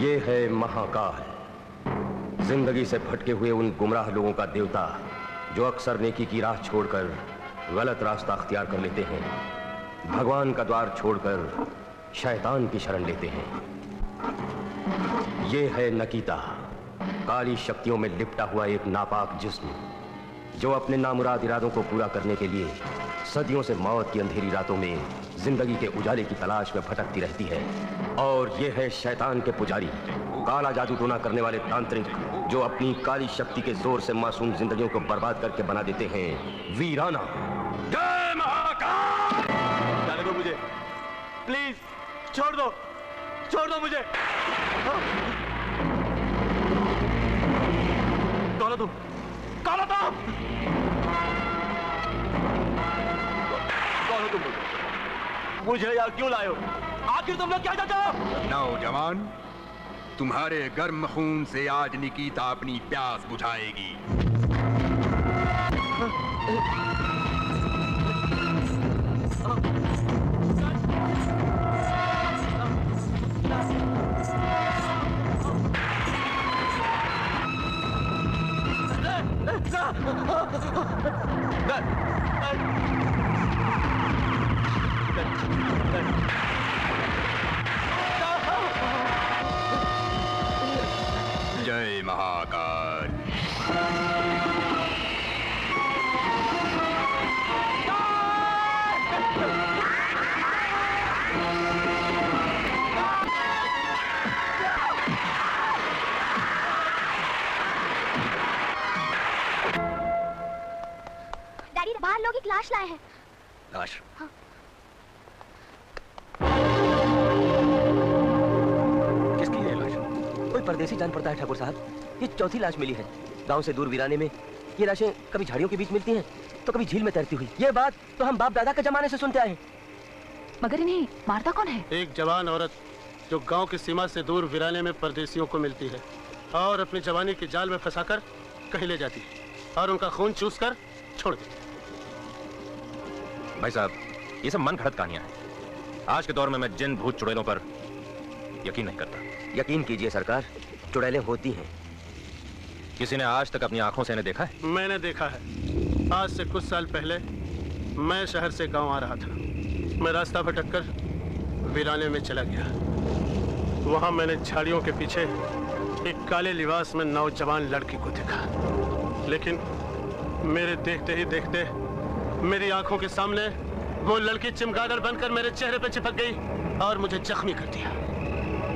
ये है महाकाल, जिंदगी से भटके हुए उन गुमराह लोगों का देवता जो अक्सर नेकी की राह छोड़कर गलत रास्ता अख्तियार कर लेते हैं, भगवान का द्वार छोड़कर शैतान की शरण लेते हैं। ये है नकीता, काली शक्तियों में लिपटा हुआ एक नापाक जिस्म जो अपने नामुराद इरादों को पूरा करने के लिए सदियों से मौत की अंधेरी रातों में जिंदगी के उजाले की तलाश में भटकती रहती है। और ये है शैतान के पुजारी, काला जादू टोना करने वाले तांत्रिक जो अपनी काली शक्ति के जोर से मासूम जिंदगियों को बर्बाद करके बना देते हैं वीराना। जय महाकाल! जाने दो मुझे, प्लीज छोड़ दो मुझे। कौन हो तुम? कौन हो तुम? कौन हो तुम? मुझे यहाँ क्यों लाए हो? आखिर तुम लोग क्या चाहते हो? नौजवान, तुम्हारे गर्म खून से आज निकिता अपनी प्यास बुझाएगी। जय महाकाल। डैडी, बाहर लोग एक लाश लाए हैं। लाश? हाँ। किसकी है लाश? कोई परदेसी जान पड़ता है ठाकुर साहब। ये चौथी लाश मिली है गांव से दूर वीराने में। ये लाशें कभी झाड़ियों के बीच मिलती हैं तो कभी झील में तैरती हुई। ये बात तो हम बाप दादा के जमाने से सुनते आए हैं। मगर इन्हें मारता कौन है? एक जवान औरत जो गांव की सीमा से दूर वीराने में परदेसियों को मिलती है और अपनी जवानी के जाल में फंसाकर कहीं ले जाती है और उनका खून चूस कर छोड़ देती है। भाई साहब, ये सब मन घड़त कहानियां हैं। आज के दौर में मैं जिन भूत चुड़ैलों पर यकीन नहीं करता। यकीन कीजिए सरकार, चुड़ैलें होती हैं। किसी ने आज तक अपनी आंखों से इन्हें देखा है? मैंने देखा है। आज से कुछ साल पहले मैं शहर से गांव आ रहा था। मैं रास्ता भटककर वीराने में चला गया। वहां मैंने झाड़ियों के पीछे एक काले लिबास में नौजवान लड़की को देखा, लेकिन मेरे देखते ही देखते मेरी आंखों के सामने वो लड़की चिमगादड़ बनकर मेरे चेहरे पर चिपक गई और मुझे जख्मी कर दिया।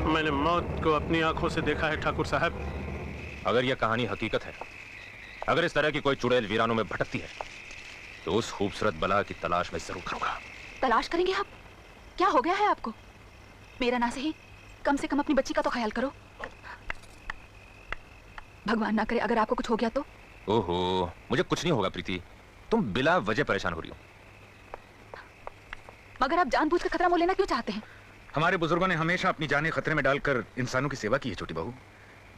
मैंने मौत को अपनी आंखों से देखा है ठाकुर साहब। अगर यह कहानी हकीकत है, अगर इस तरह की कोई चुड़ैल वीरानों में भटकती है, तो उस खूबसूरत बला की तलाश में जरूर करूंगा। तलाश करेंगे आप? क्या हो गया है आपको? मेरा ना सही, कम से कम अपनी बच्ची का तो ख्याल करो। भगवान ना करे अगर आपको कुछ हो गया तो। ओहो, मुझे कुछ नहीं होगा प्रीति, तुम बिला वजह परेशान हो रही हो। मगर आप जानबूझकर खतरा मोल लेना क्यों चाहते हैं? हमारे बुजुर्गों ने हमेशा अपनी जानें खतरे में डालकर इंसानों की सेवा की है छोटी बहू।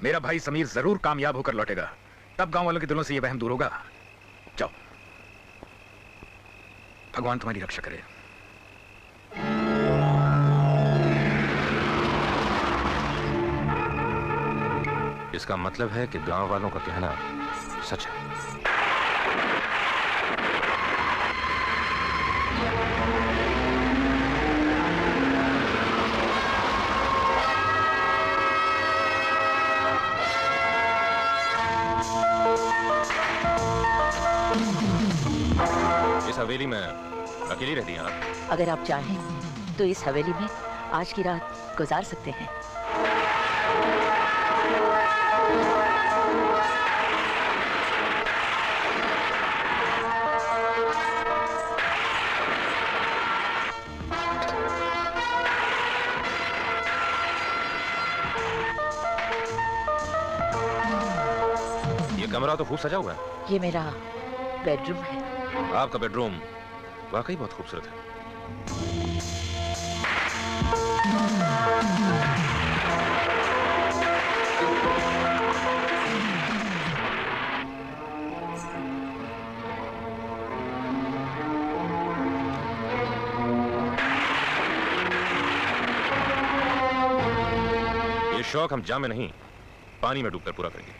मेरा भाई समीर जरूर कामयाब होकर लौटेगा, तब गांव वालों के दिलों से यह वहम दूर होगा। जाओ, भगवान तुम्हारी रक्षा करे। इसका मतलब है कि गांव वालों का कहना सच है। इस हवेली में अकेली रहती हैं आप? अगर आप चाहें तो इस हवेली में आज की रात गुजार सकते हैं। ये कमरा तो खूब सजा हुआ है। ये मेरा बेडरूम है। आपका बेडरूम वाकई बहुत खूबसूरत है। ये शौक हम जाम में नहीं, पानी में डूबकर पूरा करेंगे।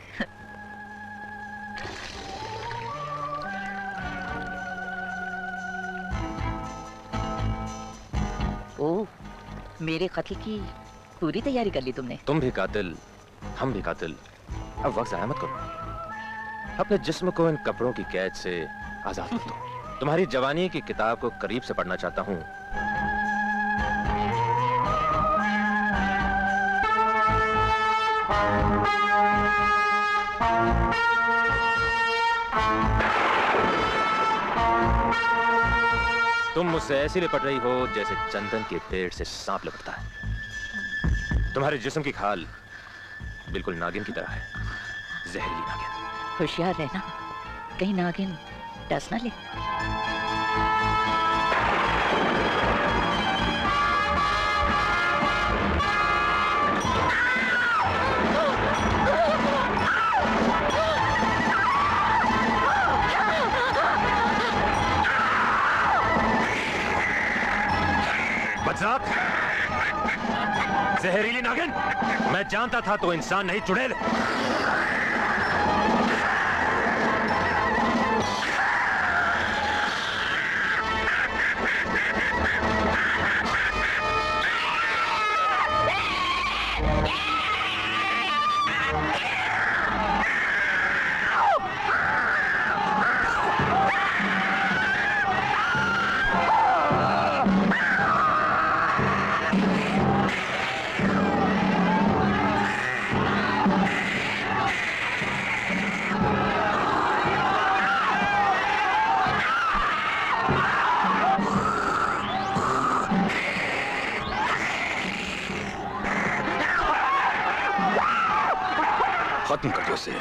ओह, मेरे कत्ल की पूरी तैयारी कर ली तुमने। तुम भी कातिल, हम भी कातिल। अब वक्त ज़ाया मत करो, अपने जिस्म को इन कपड़ों की कैद से आजाद कर दो। तुम्हारी जवानी की किताब को करीब से पढ़ना चाहता हूं। तुम मुझसे ऐसी लिपट रही हो जैसे चंदन के पेड़ से सांप लिपटता है। तुम्हारे जिस्म की खाल बिल्कुल नागिन की तरह है, जहरीली नागिन। होशियार रहना, कहीं नागिन डस ना ले। बदजात, जहरीली नागिन, मैं जानता था तो इंसान नहीं चुड़ैल। खत्म कर दो उसे।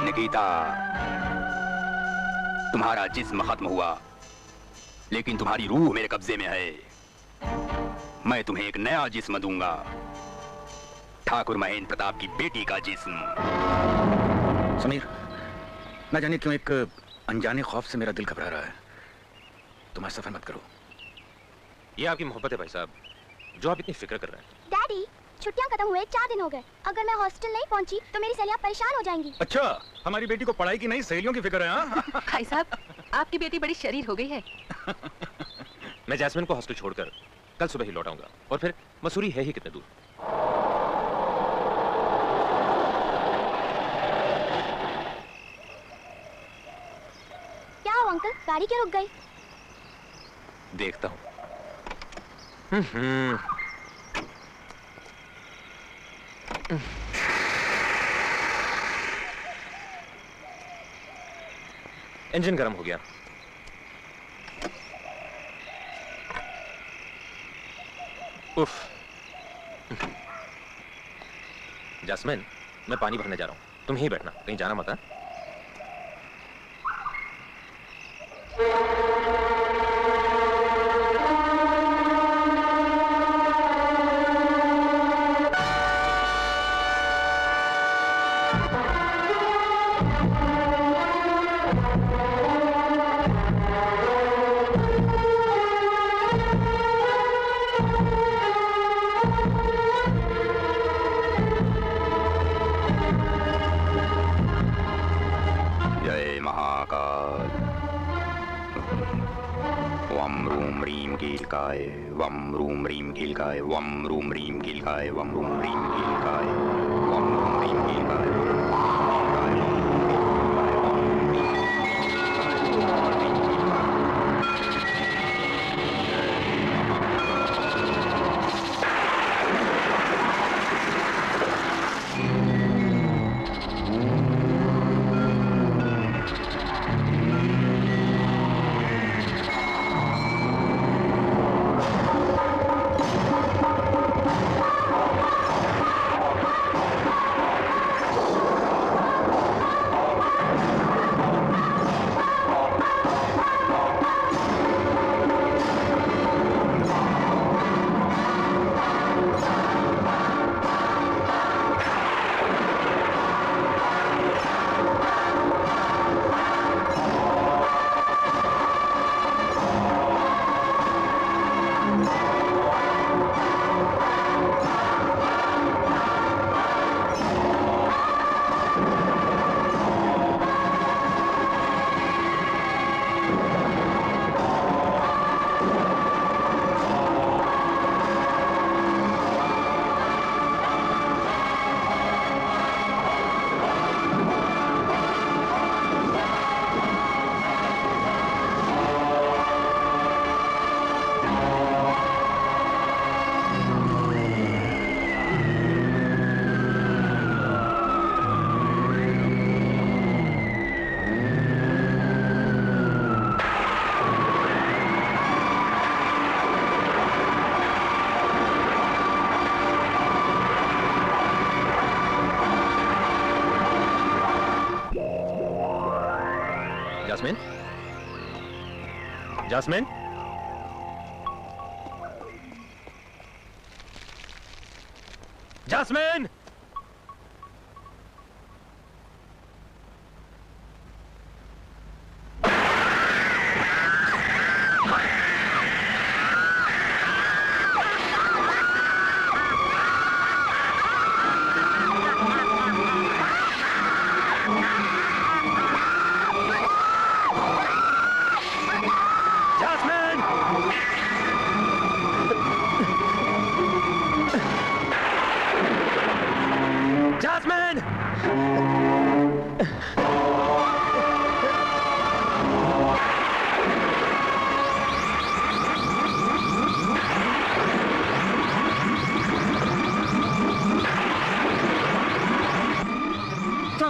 निकिता, तुम्हारा जिस्म खत्म हुआ, लेकिन तुम्हारी रूह मेरे कब्जे में है। मैं तुम्हें एक नया जिस्म दूंगा, ठाकुर महेंद्र प्रताप की बेटी का जिस्म। समीर, न जाने क्यों एक अनजाने खौफ से मेरा दिल घबरा रहा है। तुम ऐसा सफर मत करो। ये आपकी मोहब्बत है भाई साहब, जो आप इतनी फिक्र कर रहे हैं। डैडी, छुट्टियां खत्म हुए 4 दिन हो गए। अगर मैं हॉस्टल नहीं पहुंची तो मेरी सहेलियां परेशान हो जाएंगी। अच्छा, हमारी बेटी को पढ़ाई की नहीं सहेलियों की फिक्र है। हाँ? भाई साहब, आपकी बेटी बड़ी शरीर हो गई है। मैं जैस्मिन को हॉस्टल छोड़कर कल सुबह ही लौट आऊंगा, और फिर मसूरी है ही कितने दूर। क्या हो अंकल, गाड़ी क्यों रुक गई? देखता हूँ। इंजन गर्म हो गया। उफ। जैस्मिन, मैं पानी भरने जा रहा हूं, तुम ही बैठना, कहीं जाना मत। वम रूम रीम गिलकाय, वम रूम रीम गिलकाय, वम रूम रीम गिलकाय, वम रूम रीम गिलकाय। जास्मिन, जास्मिन, जास्मिन,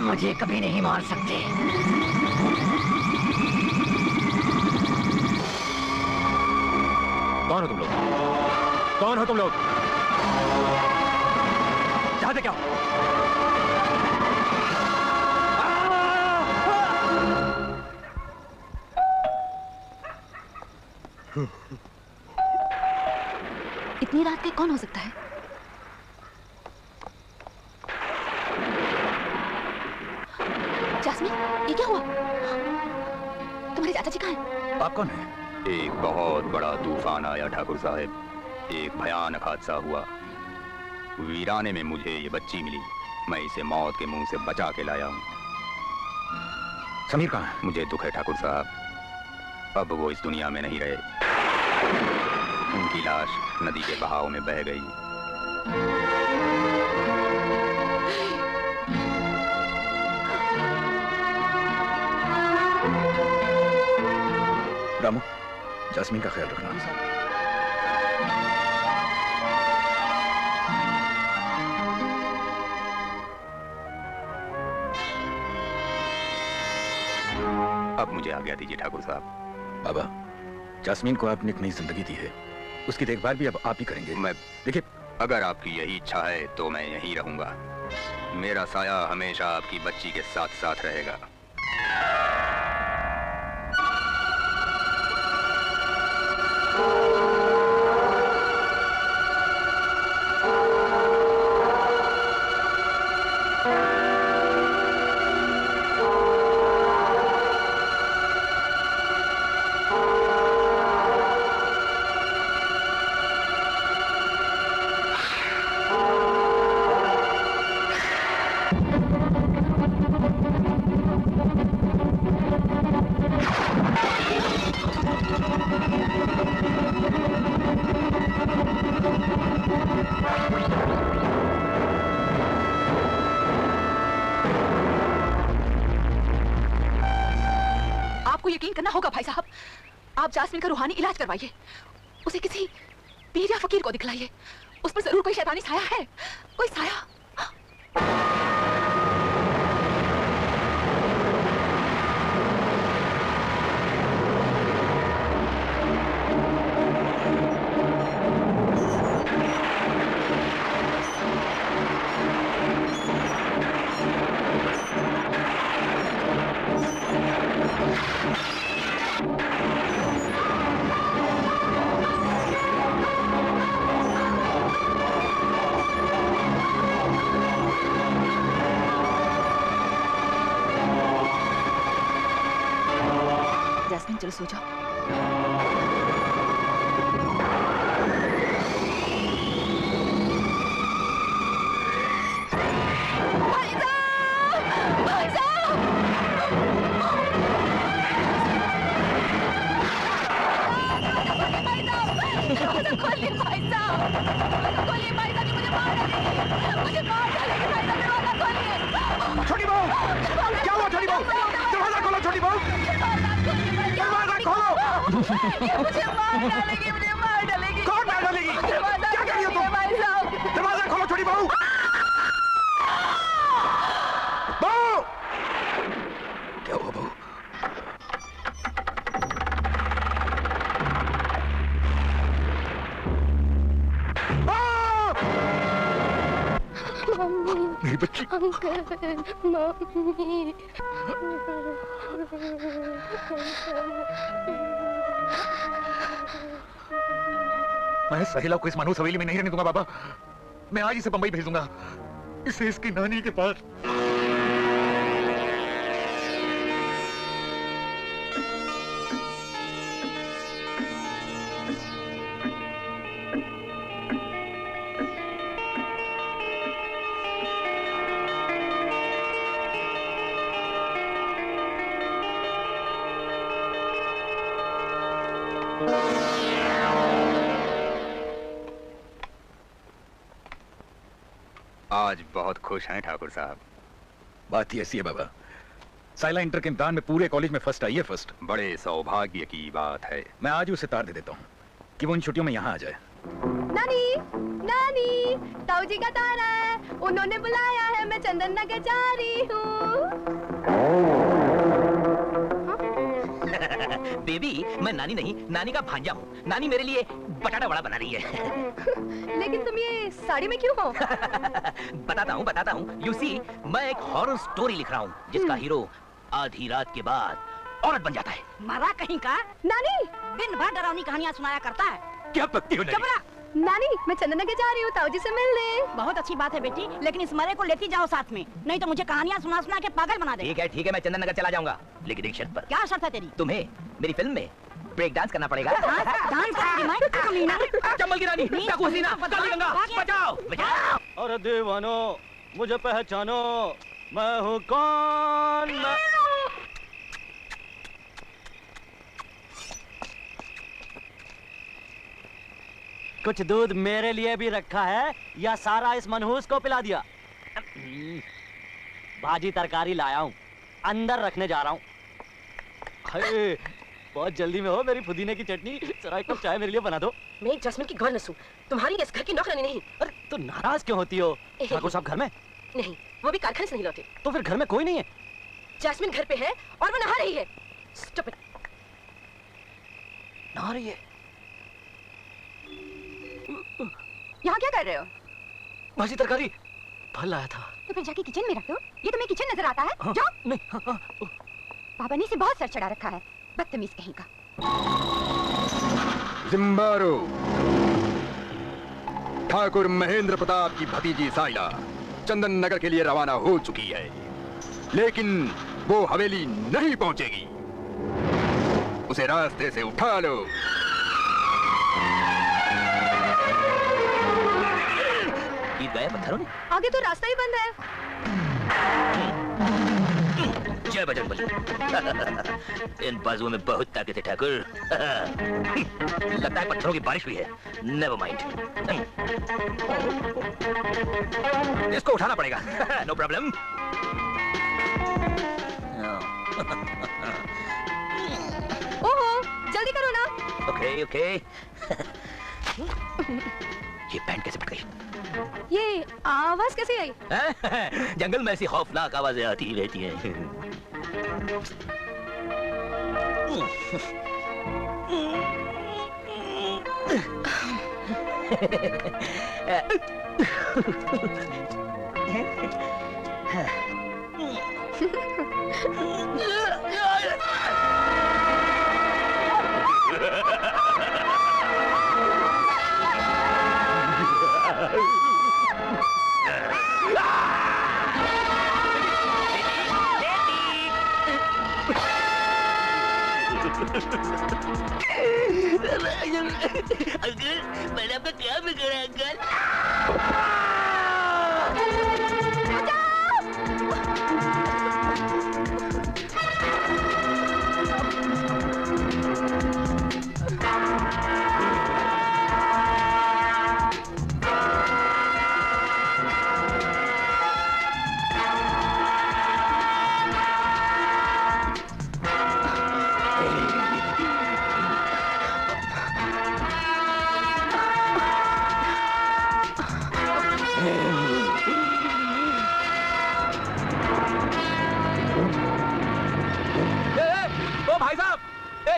मुझे कभी नहीं मार सकते। कौन हो तुम लोग? कौन हो तुम लोग? चाहते क्या? इतनी रात के कौन हो सकता है? जास्मिन, ये क्या हुआ? तुम्हारे चाचा जी कहाँ हैं? आप कौन हैं? एक बहुत बड़ा तूफान आया ठाकुर साहब। एक भयानक हादसा हुआ। वीराने में मुझे ये बच्ची मिली। मैं इसे मौत के मुंह से बचा के लाया हूँ। समीर कहाँ है? मुझे दुख है ठाकुर साहब, अब वो इस दुनिया में नहीं रहे। उनकी लाश नदी के बहाव में बह गई। रामू, जास्मीन का ख्याल रखना। अब मुझे आज्ञा दीजिए ठाकुर साहब। बाबा, जास्मीन को आपने एक नई जिंदगी दी है, उसकी देखभाल भी अब आप ही करेंगे। मैं देखिए, अगर आपकी यही इच्छा है तो मैं यहीं रहूंगा। मेरा साया हमेशा आपकी बच्ची के साथ साथ रहेगा। करना होगा भाई साहब। आप जास्मिन का रूहानी इलाज करवाइए, उसे किसी पीर या फकीर को दिखलाइए। उस पर जरूर कोई शैतानी साया है, कोई साया। चलो सो जाओ। छोटी बहू, क्या हुआ छोटी बहू? दरवाजा खोलो छोटी बहू, दरवाजा खोलो। मुझे मार डालेगी, मुझे मार डालेगी। कौन मार डालेगी? क्या कर रही हो तुम? दरवाजा खोलो छोटी बहू। बहू, क्या हुआ बहू? मम्मी, मेरी बच्ची। Uncle, mummy. मैं सहेला को इस मनहूस हवेली में नहीं रहने दूंगा बाबा। मैं आज इसे बंबई भेज दूंगा, इसे इसकी नानी के पास। आज बहुत खुश हैं ठाकुर साहब। बात ही ऐसी है बाबा, साइला इंटर के इम्तिहान में पूरे कॉलेज में फर्स्ट आई है, फर्स्ट। बड़े सौभाग्य की बात है। मैं आज ही उसे तार दे देता हूँ कि वो इन छुट्टियों में यहाँ आ जाए। नानी, नानी, ताऊ जी का तारा है, उन्होंने बुलाया है, मैं चंदन नगर जा रही हूँ। बेबी, मैं नानी नहीं, नानी का भांजा हूँ। नानी मेरे लिए बटाटा वड़ा बना रही है। लेकिन तुम ये साड़ी में क्यों हो? बताता हूँ। You see, मैं एक हॉरर स्टोरी लिख रहा हूँ जिसका हीरो आधी रात के बाद औरत बन जाता है। मरा कहीं का? नानी, दिन भर डरावनी कहानियाँ सुनाया करता है। क्या पकती हो नानी, मैं चंदन नगर जा रही हूँ ताऊ जी से मिलने। बहुत अच्छी बात है बेटी, लेकिन इस मरे को लेती जाओ साथ में, नहीं तो मुझे कहानियाँ सुना सुना के पागल बना दे। ठीक है, मैं चंदन नगर चला जाऊंगा, लेकिन एक शर्त पर। क्या शर्त है तेरी? तुम्हें मेरी फिल्म में ब्रेक डांस करना पड़ेगा। चंबल की रानी, बचाओ। अरे दीवानो, मुझे पहचानो, मैं हूँ कौन? कुछ दूध मेरे लिए भी रखा है या सारा इस मनहूस को पिला दिया? भाजी तरकारी लाया हूँ, अंदर रखने जा रहा हूँ। बहुत जल्दी में हो मेरी पुदीने की चटनी, जरा एक कप चाय मेरे लिए बना दो। मैं एक जैस्मिन की गवर्नस हूँ, तुम्हारी इस घर की नौकरानी नहीं। अरे तो नाराज क्यों होती हो? ठाकुर साहब घर में नहीं, वो भी कारखाने से नहीं लौटे। तो फिर घर में कोई नहीं है? जैस्मिन घर पे है और वो नहा रही है। Stupid. नहा रही है? यहाँ क्या कर रहे हो? भाजी तरकारी फल लाया था। तो फिर जाके किचन में रख दो, ये तुम्हें किचन नजर आता है? हाँ, जाओ। नहीं, हाँ। पापा ने इसे बहुत सर चढ़ा रखा है, बदतमीज कहीं का। जिम्बारो, ठाकुर महेंद्र प्रताप की भतीजी साइला चंदन नगर के लिए रवाना हो चुकी है, लेकिन वो हवेली नहीं पहुंचेगी। उसे रास्ते से उठा लो। ईद गए पत्थरों ने? आगे तो रास्ता ही बंद है। जय बजरंगबली। इन बाजुओं में बहुत ताकत है ठाकुर। लगता है पत्थरों की बारिश हुई है। नेवर माइंड, इसको उठाना पड़ेगा। No problem. ओहो, जल्दी करो ना। ओके। ये पैंट कैसे फट गई? ये आवाज कैसे आई? जंगल में ऐसी खौफनाक आवाजें आती रहती हैं। अंकल, मैंने आपका क्या बिगाड़ा अंकल?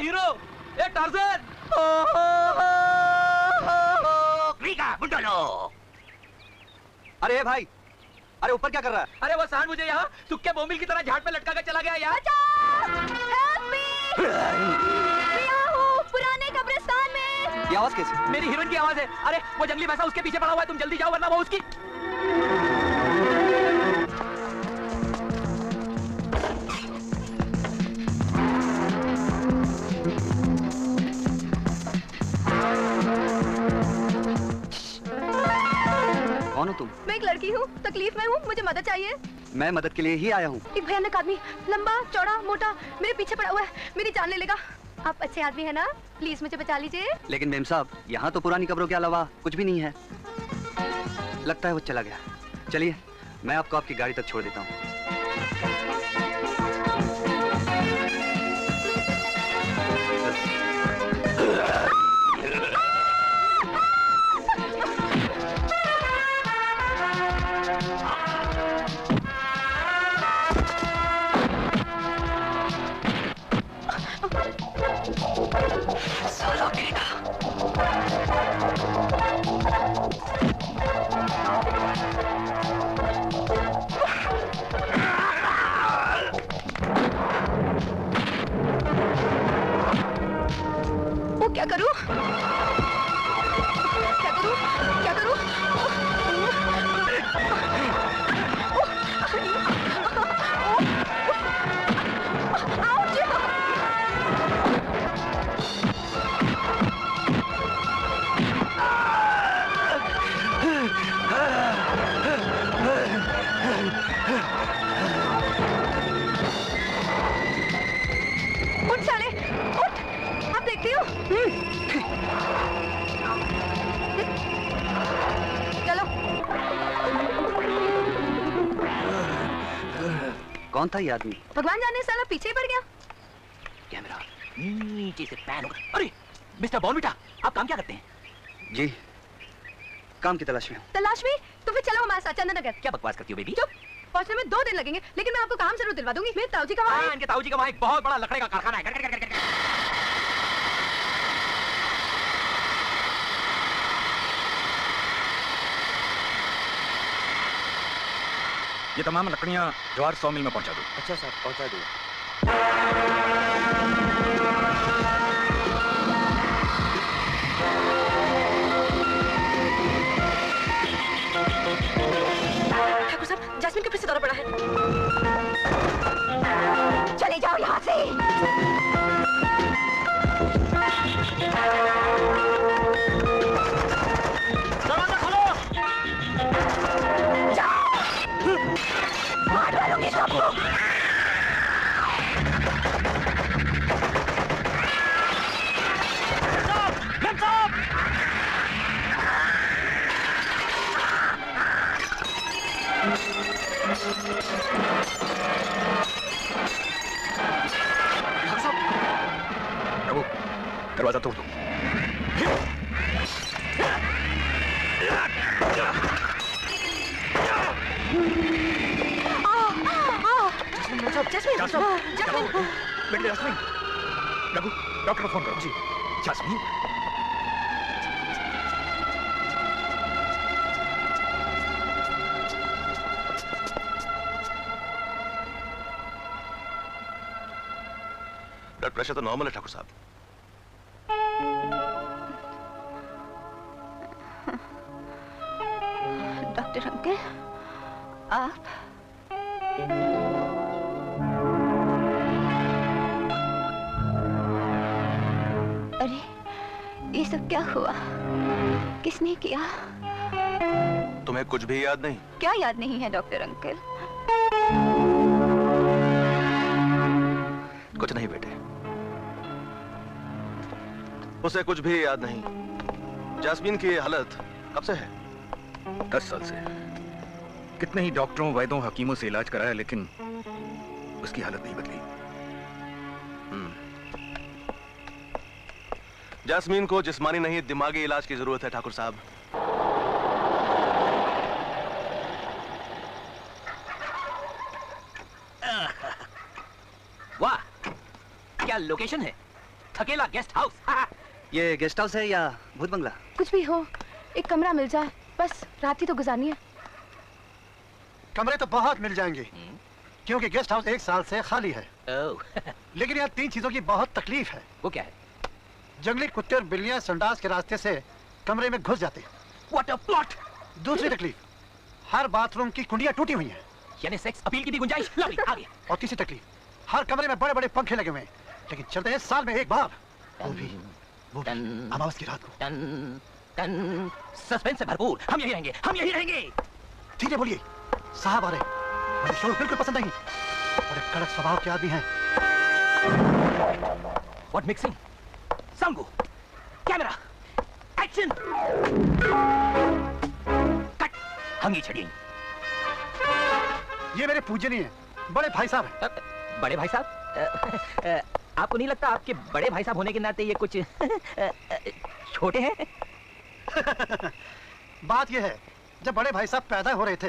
हीरो, ए टार्ज़न! अरे भाई, अरे ऊपर क्या कर रहा है? अरे वो सांड मुझे यहाँ सुक्के बोमिल की तरह झाड़ पे लटका कर चला गया यार। पुराने कब्रिस्तान में। ये आवाज कैसी? मेरी हीरोइन की आवाज है। अरे वो जंगली भैंसा उसके पीछे पड़ा हुआ है, तुम जल्दी जाओ वरना वो उसकी। कौन हो तुम? मैं एक लड़की हूँ, तकलीफ में हूँ, मुझे मदद चाहिए। मैं मदद के लिए ही आया हूँ। एक भयानक आदमी, लंबा चौड़ा मोटा, मेरे पीछे पड़ा हुआ है, मेरी जान ले लेगा। आप अच्छे आदमी है ना, प्लीज मुझे बचा लीजिए। लेकिन मेम साहब, यहाँ तो पुरानी कब्रों के अलावा कुछ भी नहीं है। लगता है वो चला गया। चलिए मैं आपको आपकी गाड़ी तक छोड़ देता हूँ। क्या करूं? क्या करूं? क्या करूं? उठ साले, उठ! आप देखती हो? चलो। कौन था ये आदमी? भगवान जाने, साला पीछे ही पड़ गया। कैमरा नीचे से पैन होगा। अरे मिस्टर बॉर्नविटा, आप काम क्या करते हैं? जी, काम की तलाश में हूँ। तलाश में? तो फिर चलो हमारे साथ चंदन नगर। क्या बकवास करती हो बेबी? चुप! पहुंचने में 2 दिन लगेंगे, लेकिन मैं आपको काम जरूर दिलवा दूंगी। मेरे ताऊजी का वहाँ इनके ताऊजी का वहाँ एक बहुत बड़ा लकड़े का कारखाना है। ये तमाम लकड़ियां ज्वार 100 मिल में पहुंचा दो। अच्छा साहब, पहुंचा दो। ठाकुर साहब, जैस्मिन का फिर से दौरा पड़ा है। चले जाओ यहाँ से। दरवाजा खोलो। मार डालूंगी सबको। प्रभु, दरवाजा तोड़ दो। जैस्मिन, रघु, डॉक्टर को फोन करो। जी। जास्मीन, ब्लड प्रेशर तो नॉर्मल है ठाकुर साहब। डॉक्टर अंकल, आप अरे ये सब क्या हुआ? किसने किया? तुम्हें कुछ भी याद नहीं? क्या याद नहीं है डॉक्टर अंकल? कुछ नहीं बेटे, उसे कुछ भी याद नहीं। जास्मीन की हालत कब से है? 10 साल से। कितने ही डॉक्टरों, वैद्यों, हकीमों से इलाज कराया, लेकिन उसकी हालत नहीं बदली। जास्मीन को जिस्मानी नहीं, दिमागी इलाज की जरूरत है ठाकुर साहब। वाह, क्या लोकेशन है! थकेला गेस्ट हाउस। ये गेस्ट हाउस है या भूत बंगला? कुछ भी हो, एक कमरा मिल जाए, बस रात ही तो गुजारनी है। कमरे तो बहुत मिल जाएंगे, क्योंकि गेस्ट हाउस 1 साल से खाली है। लेकिन यहाँ 3 चीजों की बहुत तकलीफ है। वो क्या है? जंगली कुत्ते और बिल्लियां संडास के रास्ते से कमरे में घुस जाते हैं। What a plot! दूसरी तकलीफ, हर बाथरूम की कुंडियां टूटी हुई हैं। यानी सेक्स अपील की भी गुंजाइश। लवली, आ गया। और तीसरी तकलीफ, हर कमरे में बड़े बड़े पंखे लगे हुए हैं, लेकिन चलते हैं साल में 1 बार, वो भी अमावस की रात को। सस्पेंस से भरपूर। हम यही रहेंगे, हम यही रहेंगे। ठीक है, बोलिए। साहब आ रहे हैं, मुझे शोर बिल्कुल पसंद नहीं, और एक कड़क स्वभाव के आदमी हैं। What mixing? Sound go. Camera. Action. Cut. हंगी छड़ी। ये मेरे पूजनीय हैं, बड़े भाई साहब हैं। बड़े भाई साहब? आपको नहीं लगता आपके बड़े भाई साहब होने के नाते ये कुछ छोटे हैं? बात ये है, जब बड़े भाई साहब पैदा हो रहे थे,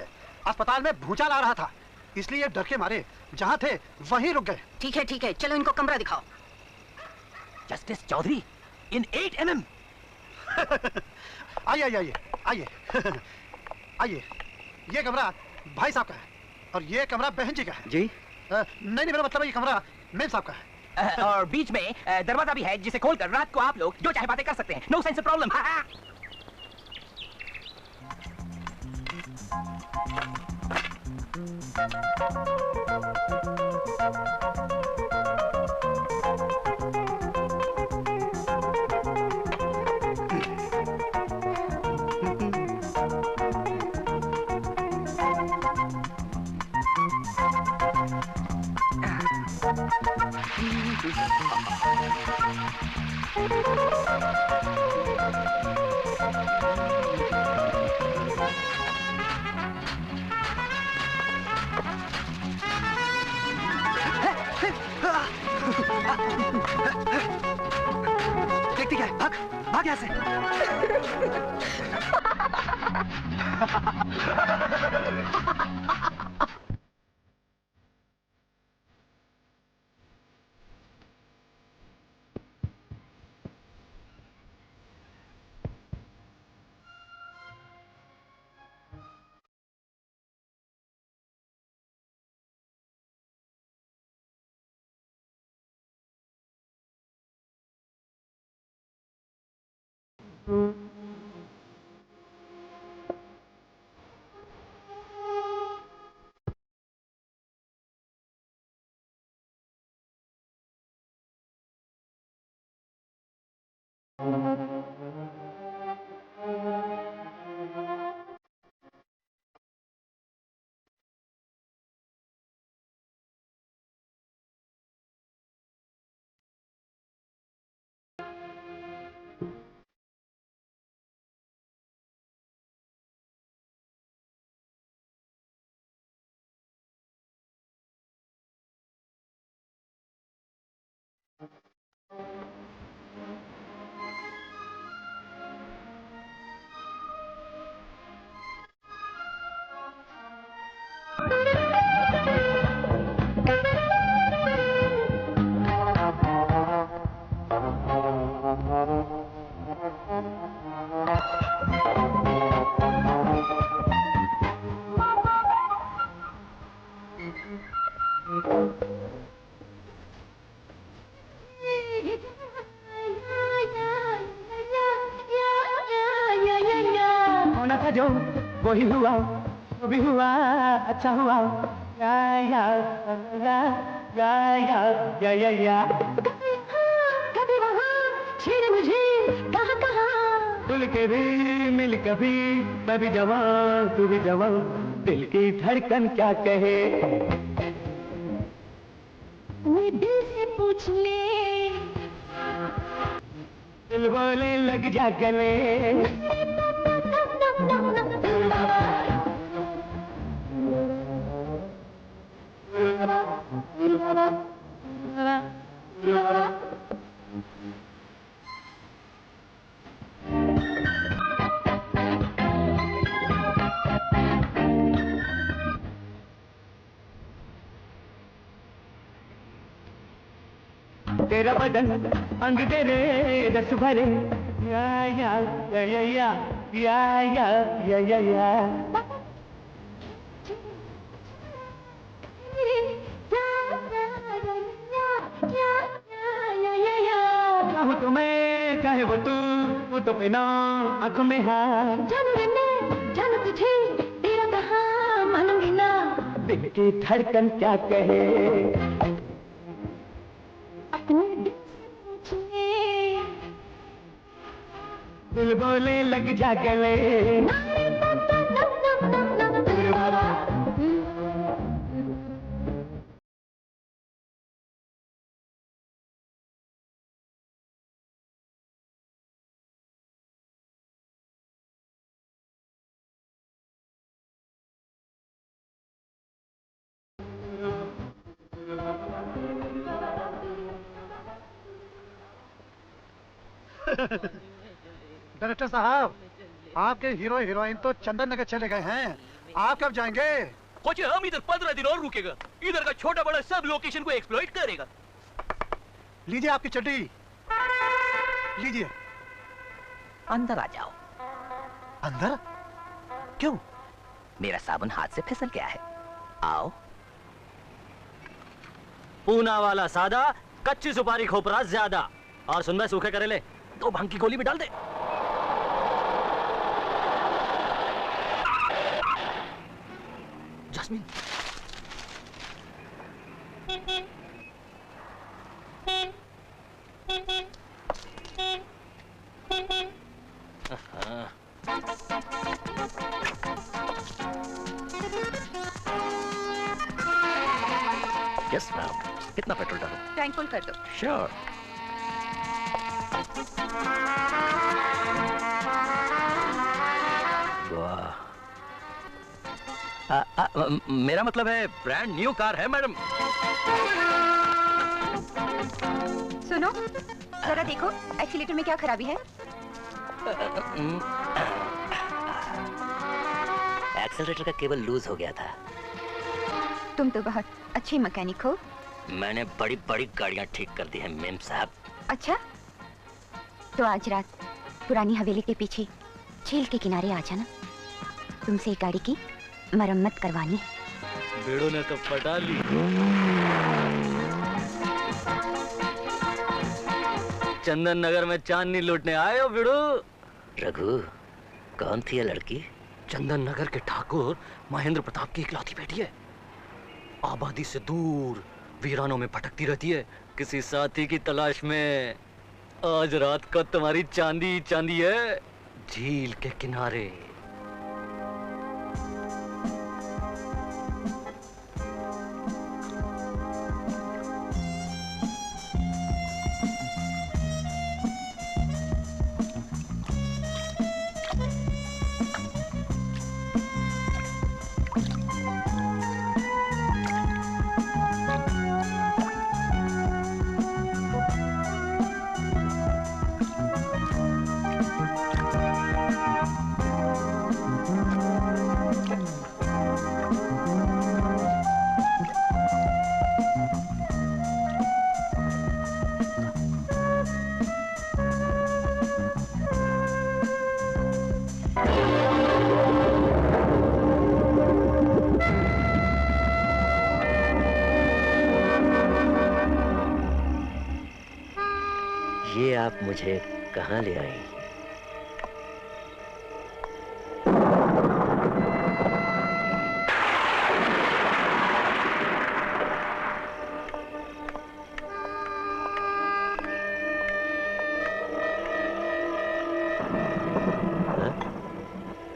अस्पताल में भूचाल आ रहा था, इसलिए डर के मारे जहाँ थे वहीं रुक गए। ठीक है, चलो इनको कमरा दिखाओ। जस्टिस चौधरी इन 8 mm। आइए आइए। ये कमरा भाई साहब का है और ये कमरा बहन जी का है। जी? नहीं, मेरा मतलब है ये कमरा मेम साहब का है। और बीच में दरवाजा भी है, जिसे खोलकर रात को आप लोग जो चाहे बातें कर सकते हैं। No sense problem. देखती क्या है? भाग यहाँ से। होना था जो वही हुआ, वो भी हुआ, अच्छा हुआ। या या कभी वहाँ छेड़ मुझे कहाँ खुल के भी मिल कभी, मैं भी जवां तू भी जवां, दिल की धड़कन क्या कहे। वो दिल से पूछ ले, दिल बोले लग जा गले। तेरा बदन अंग तेरे रस भरे, या या या या या या या या या। चाहूं तुम्हें चाहे वो तू तो बिना आंखों में हाँ जानो तुझे तेरा कहाँ मानूंगी ना दिल की धड़कन क्या कहे दिल बोले लग जा गले डायरेक्टर साहब, आपके हीरो हीरोइन तो चंदन नगर चले गए हैं, आप कब जाएंगे? कोच हम इधर 15 दिन और रुकेगा। इधर का छोटा बड़ा सब लोकेशन को एक्सप्लॉइट करेगा। लीजिए आपकी चड्डी, लीजिए। अंदर आ जाओ। अंदर? क्यों? मेरा साबुन हाथ से फिसल गया है। आओ। पूना वाला सादा, कच्ची सुपारी खोपरा ज्यादा, और सुन मैं सूखे करेले 2 भांग की गोली भी डाल दे। जस्मीन, यस मैम, कितना पेट्रोल डालूं? टैंक फुल कर दो। श्योर। मेरा मतलब है ब्रांड न्यू कार है मैडम। सुनो, जरा देखो एक्सीलेटर में क्या खराबी है। एक्सीलरेटर का केबल लूज हो गया था। तुम तो बहुत अच्छे मैकेनिक हो। मैंने बड़ी बड़ी गाड़ियां ठीक कर दी हैं मेम साहब। अच्छा, तो आज रात पुरानी हवेली के पीछे झील के किनारे आ जाना, तुमसे गाड़ी की मरम्मत करवानी है। बेड़ो ने तो पटा ली। चंदन नगर में चांदनी लूटने आए हो बिड़ू? रघु, कौन थी ये लड़की? चंदन नगर के ठाकुर महेंद्र प्रताप की इकलौती बेटी है। आबादी से दूर वीरानों में भटकती रहती है किसी साथी की तलाश में। आज रात का तुम्हारी चांदी चांदी है झील के किनारे। ये आप मुझे कहाँ ले आई?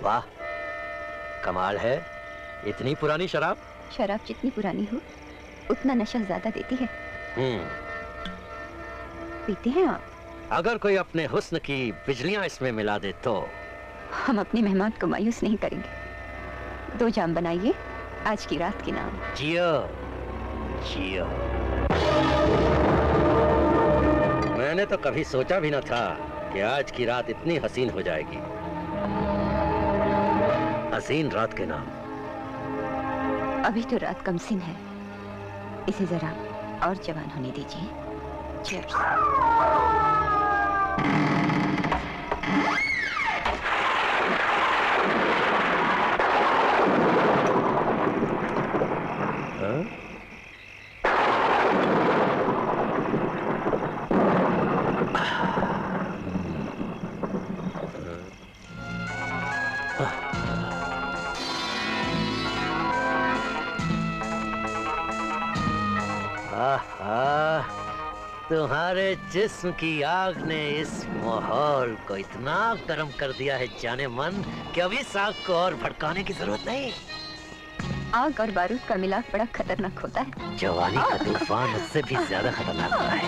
वाह, कमाल है। इतनी पुरानी शराब? शराब जितनी पुरानी हो उतना नशा ज्यादा देती है। पीते हैं आप? अगर कोई अपने हुस्न की बिजलियां इसमें मिला दे तो? हम अपने मेहमान को मायूस नहीं करेंगे। 2 जाम बनाइए आज की रात के नाम। जियो जियो। मैंने तो कभी सोचा भी न था कि आज की रात इतनी हसीन हो जाएगी। हसीन रात के नाम। अभी तो रात कमसिन है, इसे जरा और जवान होने दीजिए। Cheers. तुम्हारे जिस्म की आग ने इस माहौल को इतना गर्म कर दिया है जाने मन कि अभी इस आग को और भड़काने की जरूरत नहीं। आग और बारूद का मिलाप बड़ा खतरनाक होता है। जवानी का तूफान उससे भी ज्यादा खतरनाक होता है।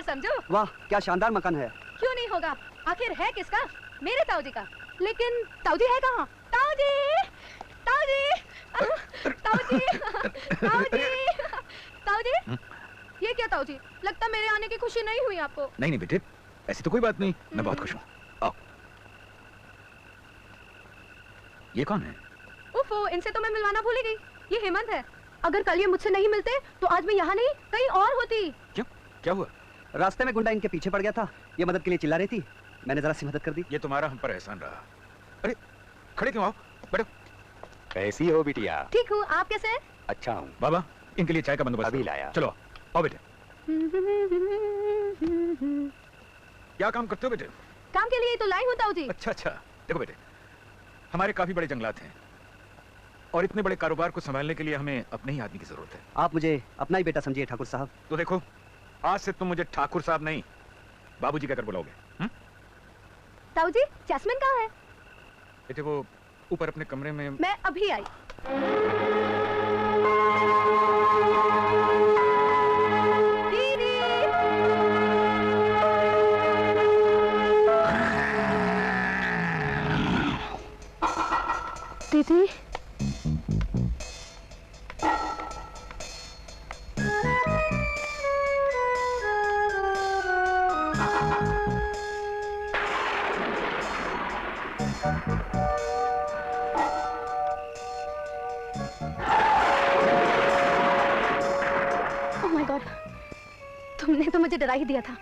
समझो। वाह क्या शानदार मकान है। क्यों नहीं होगा, आखिर है किसका? मेरे ताऊजी का। लेकिन ताऊजी है कहाँ? ताऊजी, ताऊजी, ताऊजी, ताऊजी, ताऊजी। ये क्या ताऊजी? लगता मेरे आने की खुशी नहीं हुई आपको। नहीं नहीं बेटे, ऐसी तो कोई बात नहीं, मैं बहुत खुश हूँ। आओ। ये कौन है? उफ़ो, इनसे तो मैं मिलवाना भूल ही गई। ये हेमंत है। अगर कल ये मुझसे नहीं मिलते तो आज मैं यहाँ नहीं कहीं और होती। क्यों? क्या हुआ? रास्ते में गुंडा इनके पीछे पड़ गया था, ये मदद के लिए चिल्ला रही थी, मैंने जरा सी मदद कर दी। ये तुम्हारा हम पर एहसान रहा। अरे खड़े क्यों, आओ बैठो। कैसी हो बिटिया? ठीक हूँ, आप कैसे हैं? अच्छा हूँ। बाबा इनके लिए चाय का बंदोबस्त अभी लाया। चलो आओ बेटे। क्या काम करते हो बेटे? काम के लिए तो लाई हूँ ताऊजी। अच्छा अच्छा, देखो बेटे, हमारे काफी बड़े जंगलात हैं और इतने बड़े कारोबार को संभालने के लिए हमें अपने ही आदमी की जरूरत है। आप मुझे अपना ही बेटा समझिए ठाकुर साहब। तो देखो, आज से तुम मुझे ठाकुर साहब नहीं बाबूजी कहकर बुलाओगे। ताऊजी, जैस्मिन कहाँ है? बेटे वो ऊपर अपने कमरे में। मैं अभी आई। दीदी, ओह माय गॉड, तुमने तो मुझे डरा ही दिया था।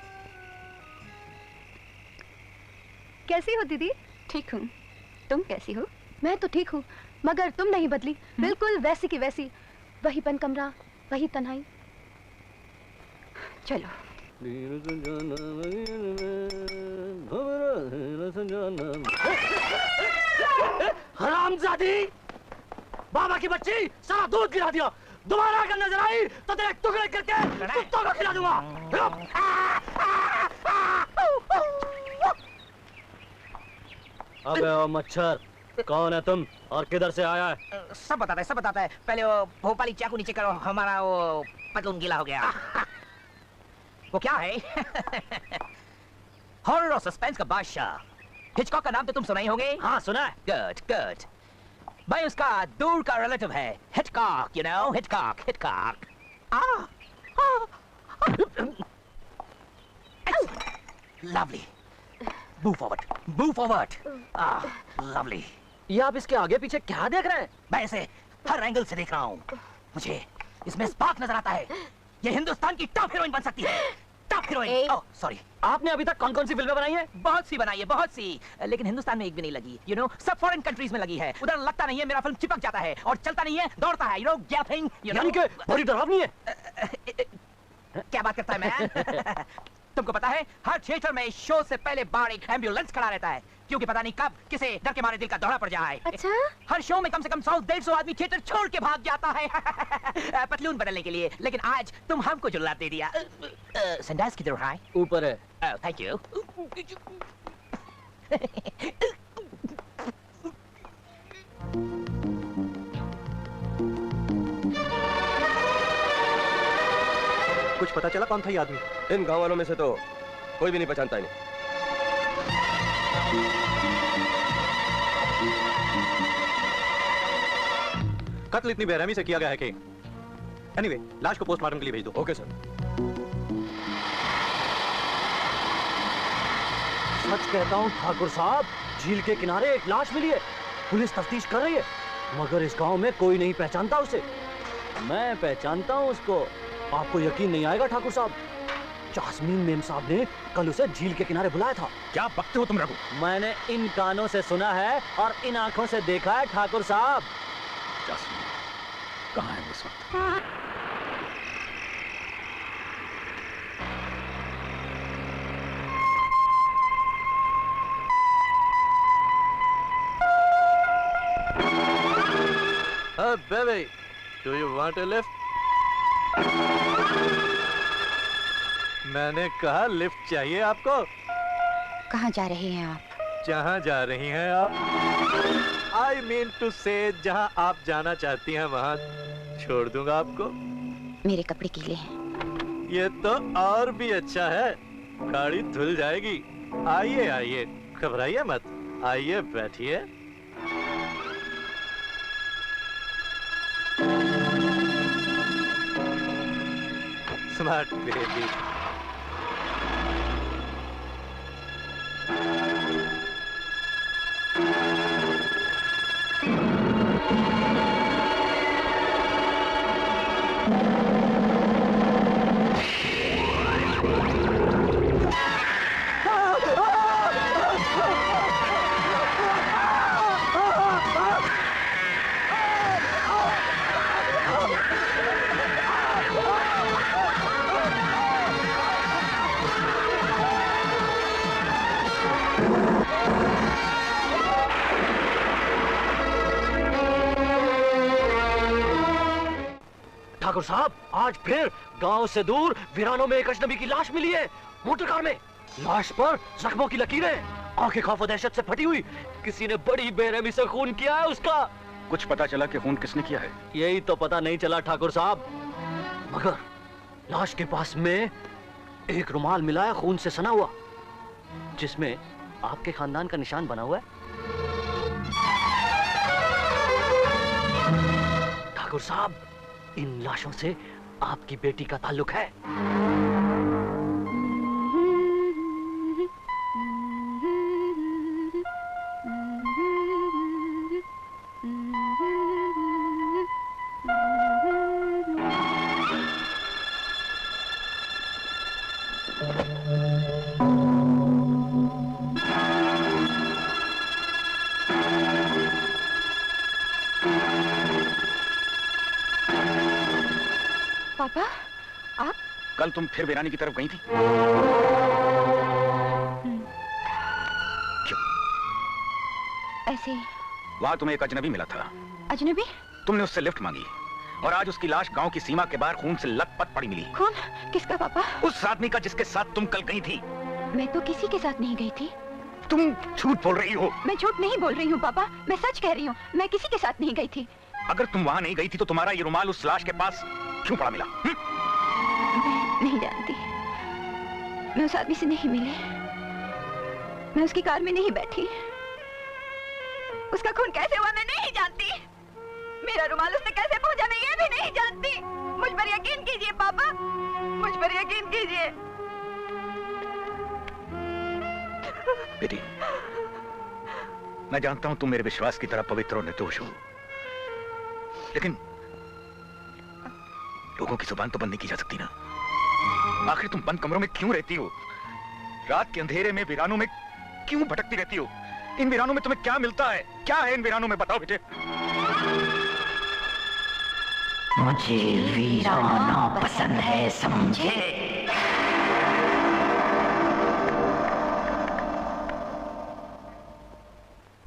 कैसी हो दीदी? ठीक हूँ, तुम कैसी हो? मैं तो ठीक हूँ, मगर तुम नहीं बदली, बिल्कुल वैसी की वैसी। वही बंद कमरा, वही तन्हाई। चलो हरामजादी, बाबा की बच्ची, सारा दूध गिरा दिया। दोबारा अगर नजर आई तो तेरे टुकड़े करके कुत्तों को खिला दूंगा। अबे ओ मच्छर, कौन है तुम और किधर से आया है? सब बताता है। पहले वो भोपाली चाकू नीचे करो, हमारा वो पतलून गीला हो गया। वो क्या है? हॉरर और सस्पेंस का बादशाह हिचकॉक का नाम तो तुम सुना ही होंगे। हाँ सुना है। गुड। भाई उसका दूर का रिलेटिव है Hitchcock, you know, Hitchcock. Lovely. Move forward. Lovely. ये आप इसके आगे पीछे क्या देख रहे हैं? मैं इसे हर एंगल से देख रहा हूँ। मुझे इसमें स्पार्क नजर आता है। ये हिंदुस्तान की टॉप हीरोइन बन सकती है। Top heroine. Oh sorry. आपने अभी तक कौन कौन सी फिल्में बनाई है? बहुत सी बनाई है, बहुत सी, लेकिन हिंदुस्तान में एक भी नहीं लगी। यू नो, सब फॉरेन कंट्रीज में लगी है। उधर लगता नहीं है, मेरा फिल्म चिपक जाता है और चलता नहीं है, दौड़ता है। You know, gapping. यानी कि बड़ी डरावनी है। क्या बात करता है मैं? तुमको पता है, हर थिएटर में शो से पहले बाहर एक एम्बुलेंस खड़ा रहता है, क्योंकि पता नहीं कब किसे डर के मारे दिल का दौरा पड़ जाए। अच्छा? हर शो में कम से कम 100-150 आदमी थिएटर छोड़ के भाग जाता है पतलून बदलने के लिए। लेकिन आज तुम हमको जुल्लात दे दिया। संडास किधर है? ऊपर है। Thank you. कुछ पता चला कौन था ये आदमी? इन गांव वालों में से तो कोई भी नहीं पहचानता इन्हें। कत्ल इतनी बेरहमी से किया गया है कि एनीवे, लाश को पोस्टमार्टम के लिए भेज दो। Okay sir. सच कहता हूँ ठाकुर साहब, झील के किनारे एक लाश मिली है। पुलिस तफ्तीश कर रही है, मगर इस गांव में कोई नहीं पहचानता उसे। मैं पहचानता हूँ उसको। आपको यकीन नहीं आएगा ठाकुर साहब, जास्मीन मेम साहब ने कल उसे झील के किनारे बुलाया था। क्या बकते हो तुम रघु? मैंने इन कानों से सुना है और इन आंखों से देखा है ठाकुर साहब। जास्मीन कहाँ है इस वक्त? Baby, do you want a lift? मैंने कहा लिफ्ट चाहिए आपको। कहाँ जा रहे हैं आप? जहाँ जा रही हैं आप? I mean to say, जहाँ आप जाना चाहती हैं वहाँ छोड़ दूंगा आपको। मेरे कपड़े गीले हैं। ये तो और भी अच्छा है, गाड़ी धुल जाएगी। आइए आइए, घबराइए मत, आइए बैठिए। Smart baby. ठाकुर साहब, आज फिर गांव से दूर वीरानों में एक अजनबी की लाश मिली है, मोटर कार में। लाश पर जख्मों की लकीरें, आंखें खौफ और दहशत से फटी हुई। किसी ने बड़ी बेरहमी से खून किया है उसका। कुछ पता चला कि खून किसने किया है? यही तो पता नहीं चला ठाकुर साहब, मगर लाश के पास में एक रुमाल मिला है खून से सना हुआ, जिसमें आपके खानदान का निशान बना हुआ है। ठाकुर साहब, इन लाशों से आपकी बेटी का ताल्लुक है। पापा, आप कल तुम फिर वीरानी की तरफ गई थी? क्यों? ऐसे ही। वहां तुम्हें एक अजनबी मिला था। अजनबी? तुमने उससे लिफ्ट मांगी और आज उसकी लाश गांव की सीमा के बाहर खून से लथपथ पड़ी मिली। खून? किसका पापा? उस आदमी का जिसके साथ तुम कल गई थी। मैं तो किसी के साथ नहीं गई थी। तुम झूठ बोल रही हो। मैं झूठ नहीं बोल रही हूँ पापा, मैं सच कह रही हूँ। मैं किसी के साथ नहीं गई थी। अगर तुम वहां नहीं गई थी तो तुम्हारा ये रुमाल उस लाश के पास क्यों पड़ा मिला? मैं नहीं जानती। मैं उस आदमी से नहीं मिली। मैं उसकी कार में नहीं बैठी। उसका खून कैसे हुआ मैं नहीं जानती। मेरा रुमाल उसने कैसे पहुंचा मैं ये भी नहीं जानती। मुझ पर यकीन कीजिए पापा, मुझ पर यकीन कीजिए। बेटी, मैं जानता हूं तुम मेरे विश्वास की तरह पवित्र और निर्दोष हो, लेकिन लोगों की जुबान तो बंद नहीं की जा सकती ना। आखिर तुम बंद कमरों में क्यों रहती हो? रात के अंधेरे में वीरानों में क्यों भटकती रहती हो? इन वीरानों में तुम्हें क्या मिलता है? क्या है इन वीरानों में, बताओ बेटे। मुझे वीराना पसंद है, समझे?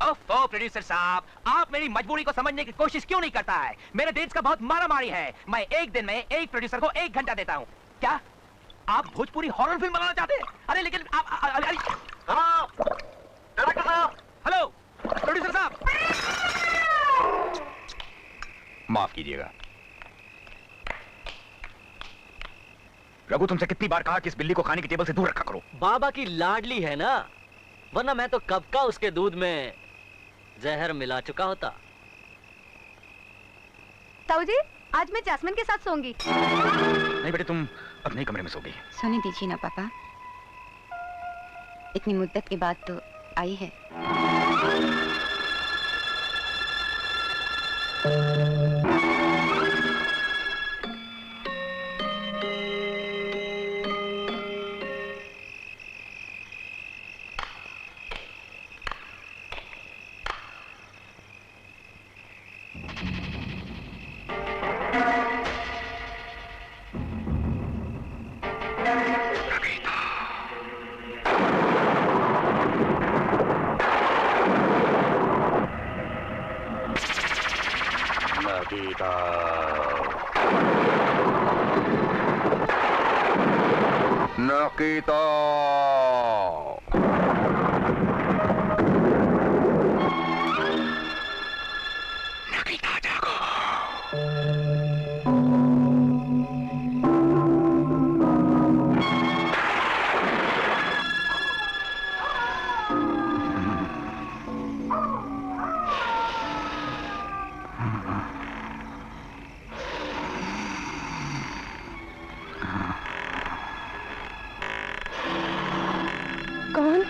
ओफो प्रोड्यूसर साहब, आप मेरी मजबूरी को समझने की कोशिश क्यों नहीं करता है? मेरे देश का बहुत मारामारी है। मैं एक दिन में एक प्रोड्यूसर को 1 घंटा देता हूँ। क्या आप भोजपुरी हॉरर फिल्म बनाना चाहते हैं? अरे लेकिन हेलो प्रोड्यूसर साहब। माफ कीजिएगा रघु, तुमसे कितनी बार कहा कि इस बिल्ली को खाने की टेबल से दूर रखा करो। बाबा की लाडली है ना, वरना मैं तो कब का उसके दूध में जहर मिला चुका होता। ताऊ जी, आज मैं जैस्मिन के साथ सोऊंगी। नहीं बेटे, तुम अपने कमरे में सोगी। सोने दीजिए ना पापा, इतनी मुद्दत के बाद तो आई है। नकीता नकीता जागो। कौन?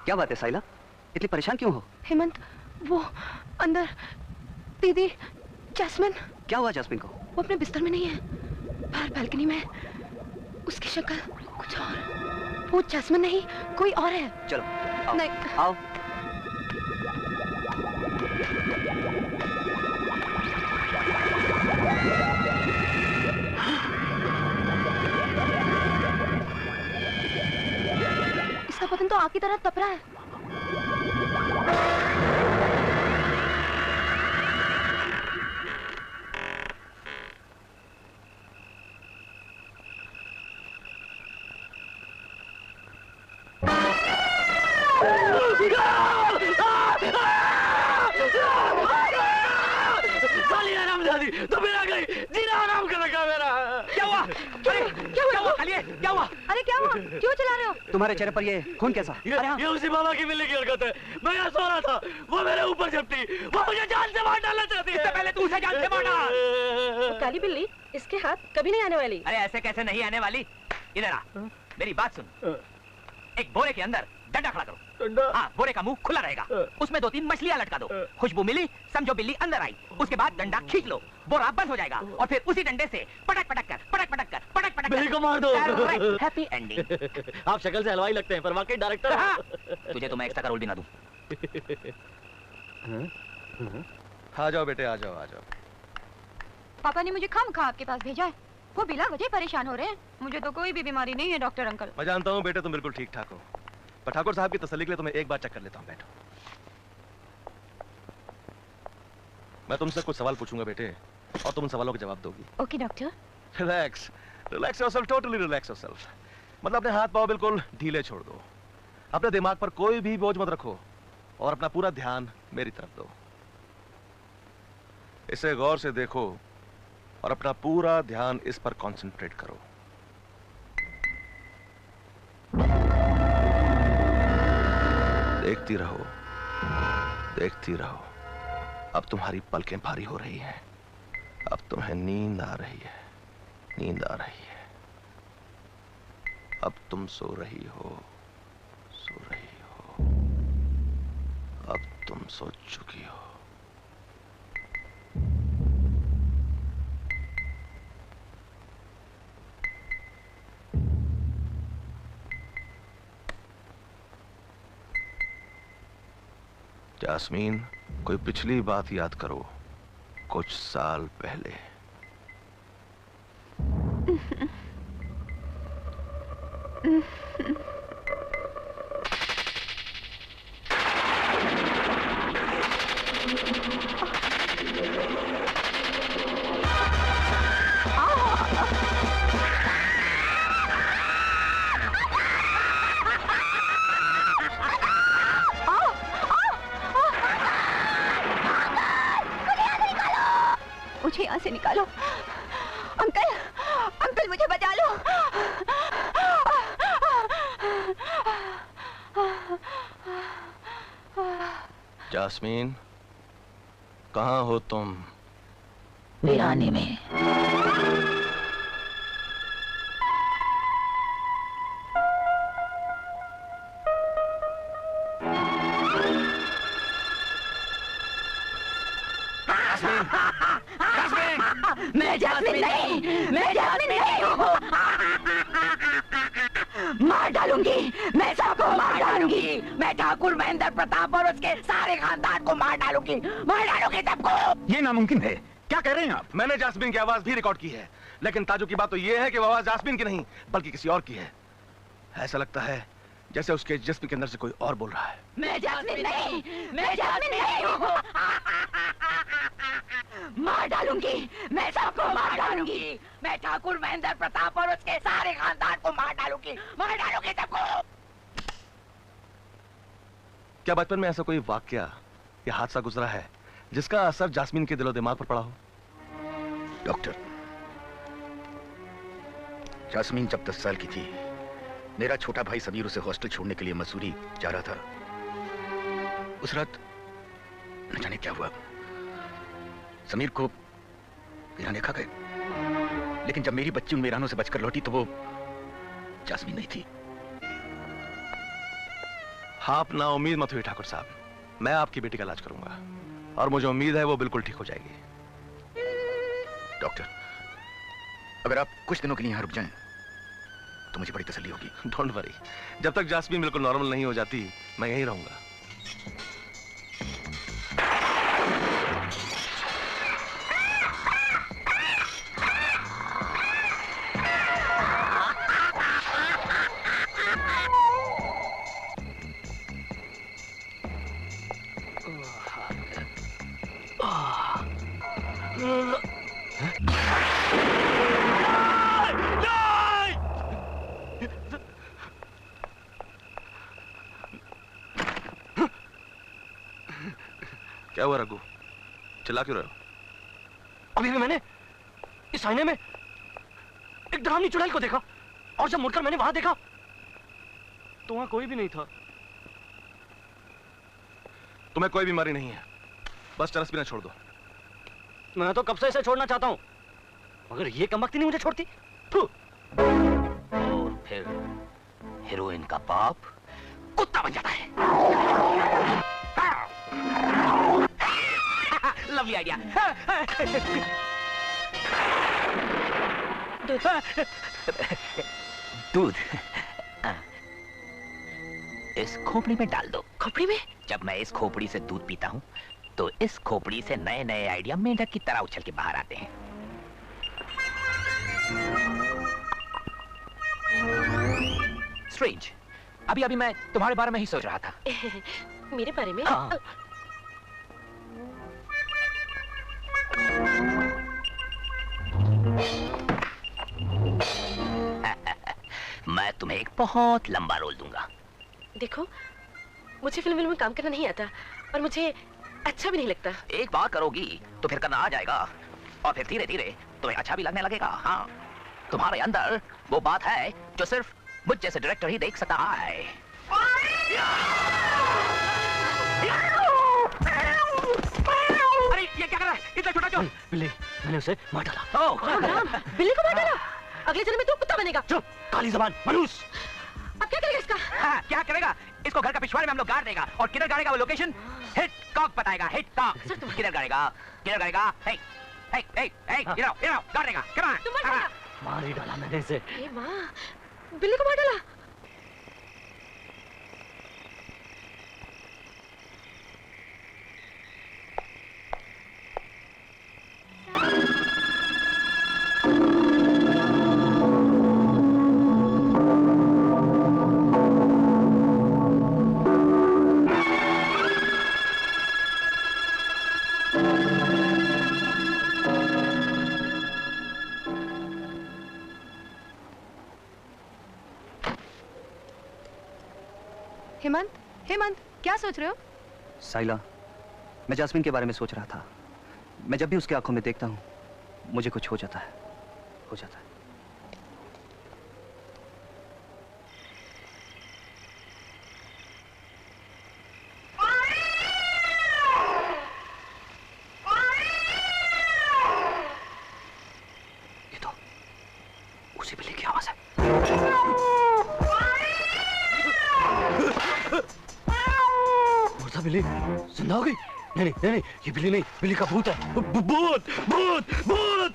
क्या बात है साइला, इतनी परेशान क्यों हो? हेमंत, वो अंदर दीदी जैस्मिन। क्या हुआ जैस्मिन को? वो अपने बिस्तर में नहीं है, बाहर बालकनी में। उसकी शक्ल कुछ और। वो जैस्मिन नहीं, कोई और है। चलो आओ, नहीं। आओ। इसका बदन तो आग की तरह तप रहा है। तो मेरा गई जीना आराम कर रखा मेरा। क्या हुआ? क्या हुआ? क्या हुआ? अरे क्या हुआ? क्यों चला रहे हो? तुम्हारे चेहरे पर ये खून कैसा? ये उसी बाबा की बिल्ली की हरकत है। मैं यहाँ सो रहा था, वो मेरे ऊपर झपटी, वो मुझे जान से मार डालना चाहती है। इससे पहले तू उसे जान से मार डाल। काली बिल्ली इसके हाथ कभी नहीं आने वाली। अरे ऐसे कैसे नहीं आने वाली? इधर आ, मेरी बात सुन। एक बोरे के अंदर डंडा खड़ा करो। हाँ, बोरे का मुंह खुला रहेगा, उसमें 2-3 मछलियां लटका दो। खुशबू मिली, समझो बिल्ली अंदर आई। उसके बाद डंडा खींच लो, बोरा बंद हो जाएगा और फिर उसी डंडे से पटक पटक कर बिल्ली को मार दो। Happy ending. आप शक्ल से हलवाई लगते हैं पर वाकई डायरेक्टर। हाँ। तुझे तो मैं एक्स्ट्रा का रोल भी ना दूं। आ जाओ बेटे, आ जाओ आ जाओ। पापा ने मुझे खामखा आपके पास भेजा है। वो बिला वजह परेशान हो रहे हैं। मुझे तो कोई भी बीमारी नहीं है डॉक्टर अंकल। मैं जानता हूँ बेटे, तुम बिल्कुल ठीक ठाक हो, पर ठाकुर साहब की तसल्ली के लिए तुम्हें एक बार चेक कर लेता हूँ। बैठो, मैं तुमसे कुछ सवाल पूछूंगा बेटे, और तुम उन सवालों के जवाब दोगी। Okay doctor. Relax, relax yourself, totally relax yourself. मतलब अपने हाथ पांव बिल्कुल ढीले छोड़ दो, अपने दिमाग पर कोई भी बोझ मत रखो, और अपना पूरा ध्यान मेरी तरफ दो। इसे गौर से देखो और अपना पूरा ध्यान इस पर कंसंट्रेट करो। देखती रहो, देखती रहो। अब तुम्हारी पलकें भारी हो रही हैं, अब तुम्हें नींद आ रही है, नींद आ रही है। अब तुम सो रही हो, सो रही हो। अब तुम सो चुकी हो। जास्मीन, कोई पिछली बात याद करो, कुछ साल पहले। मुझे यहाँ से निकालो। अंकल, अंकल मुझे बचा लो। जास्मीन, कहाँ हो तुम? वीराने में। मैं जास्मिन नहीं, मैं जास्मिन नहीं हूँ। मार डालूंगी, मैं सबको मार डालूंगी। मैं ठाकुर महेंद्र प्रताप और उसके सारे खानदान को मार डालूंगी सबको। ये नामुमकिन है, क्या कह रहे हैं आप? मैंने जास्मीन की आवाज भी रिकॉर्ड की है, लेकिन ताजुब की बात तो ये है कि वो आवाज जास्मीन की नहीं बल्कि किसी और की है। ऐसा लगता है जैसे उसके जिस्म के अंदर से कोई और बोल रहा है। मैं जास्मिन नहीं, मैं जास्मिन नहीं हूँ। मार डालूंगी, मैं सबको मार डालूंगी। मैं ठाकुर महेंद्र प्रताप और उसके सारे खानदान को मार डालूंगी सबको। क्या बचपन में ऐसा कोई वाकया या हादसा गुजरा है जिसका असर जास्मीन के दिलो दिमाग पर पड़ा हो? डॉक्टर, जास्मीन जब 10 साल की थी, मेरा छोटा भाई समीर उसे हॉस्टल छोड़ने के लिए मसूरी जा रहा था। उस रात न जाने क्या हुआ, समीर को वीराने खा गए। लेकिन जब मेरी बच्ची उन वीरानों से बचकर लौटी तो वो जास्मीन नहीं थी। आप ना उम्मीद मत हुई ठाकुर साहब, मैं आपकी बेटी का इलाज करूंगा और मुझे उम्मीद है वो बिल्कुल ठीक हो जाएगी। डॉक्टर, अगर आप कुछ दिनों के लिए यहाँ रुक जाएं तो मुझे बड़ी तसल्ली होगी। डोंट वरी, जब तक जास्मीन बिल्कुल नॉर्मल नहीं हो जाती मैं यहीं रहूंगा। क्या हुआ रघु, चिल्ला क्यों रहे हो? अभी भी मैंने इस आईने में एक डरावनी चुड़ैल को देखा और जब मुड़कर मैंने वहां देखा तो वहां कोई भी नहीं था। तुम्हें कोई बीमारी नहीं है, बस चरस पीना छोड़ दो। मैं तो कब से इसे छोड़ना चाहता हूं, मगर ये कमबख्ती नहीं मुझे छोड़ती। और फिर हीरोइन का बाप कुत्ता बन जाता है। Lovely idea. दूध इस खोपड़ी में डाल दो। खोपड़ी में? जब मैं इस खोपड़ी से दूध पीता हूँ तो इस खोपड़ी से नए नए आइडिया मेंढक की तरह उछल के बाहर आते हैं। स्ट्रेंज, अभी अभी मैं तुम्हारे बारे में ही सोच रहा था। मेरे बारे में? हाँ। मैं तुम्हें एक बहुत लंबा रोल दूंगा। देखो, मुझे फिल्म में काम करना नहीं आता और मुझे अच्छा भी नहीं लगता। एक बार करोगी तो फिर करना आ जाएगा और फिर धीरे धीरे तुम्हें अच्छा भी लगने लगेगा। हाँ, तुम्हारे अंदर वो बात है जो सिर्फ मुझ जैसे डायरेक्टर ही देख सकता है। अरे ये क्या कर रहा है? इतना छोटा क्यों? बिल्ली, मैंने उसे मार डाला। बिल्ली को मार डाला? अगले जन्म में तू कुत्ता बनेगा। चुप, काली जबान, मनुष्य। अब क्या करेगा इसका? हाँ, क्या करेगा? इसको घर का पिछवाड़े में हम लोग गाड़ देगा और किधर गाड़ेगा वो लोकेशन हिट कॉक बताएगा। हिट कॉक किधर गाड़ेगा? किधर गाड़ेगा? हे हे हे हे ये लो गाड़ देगा। Come on. मार ही डाला मैंने इसे। ए माँ, बिल्ली को मार डाला। हेमंत, हेमंत, क्या सोच रहे हो? साइला, मैं जास्मिन के बारे में सोच रहा था। मैं जब भी उसकी आंखों में देखता हूँ मुझे कुछ हो जाता है, हो जाता है। ये तो उसी बिल्ली की आवाज है। बिल्ली जिंदा हो गई? नहीं नहीं नहीं, ये बिल्ली नहीं, बिल्ली का भूत है। भूत भूत भूत।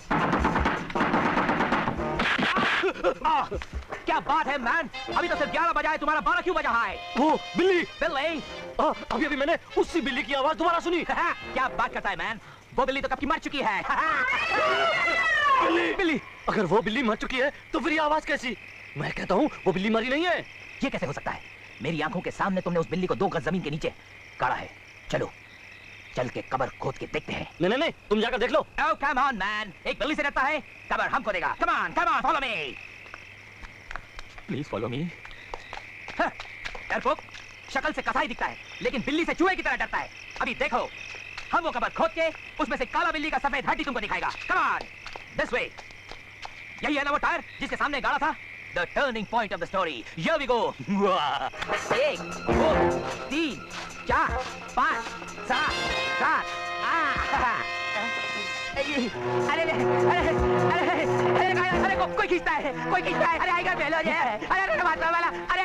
क्या बात है मैन, अभी तो सिर्फ 11 बजा है, तुम्हारा 12 क्यों बजा है? वो बिल्ली बिल्ली, अभी अभी मैंने उसी बिल्ली की आवाज दोबारा सुनी। क्या बात करता है मैन, वो बिल्ली तो कब की मर चुकी है। बिल्ली बिल्ली, अगर वो बिल्ली मर चुकी है तो फिर ये आवाज कैसी? मैं कहता हूँ वो बिल्ली मरी नहीं है। ये कैसे हो सकता है? मेरी आंखों के सामने तुमने उस बिल्ली को 2 गज जमीन के नीचे गाड़ा है। चलो चल के कब्र खोद के देखते हैं। नहीं नहीं नहीं, तुम जाकर देख लो। Oh come on man, एक बिल्ली से डरता है, कब्र हमको देगा। Come on, follow me. Please follow me. डरपोक, शक्ल से कसाई दिखता है, लेकिन बिल्ली से चूहे की तरह डरता है। अभी देखो, हम वो कब्र खोद के उसमें से काला बिल्ली का सफेद हड्डी तुमको दिखाएगा। Come on, this way. यही है ना वो टायर जिसके सामने गाड़ा था? The turning point of the story. Here we go. 1, 2, 3, 4, 5, 7, 8. अरे कोई खींचता है, अरे आएगा पहले जे, अरे मारने वाला, अरे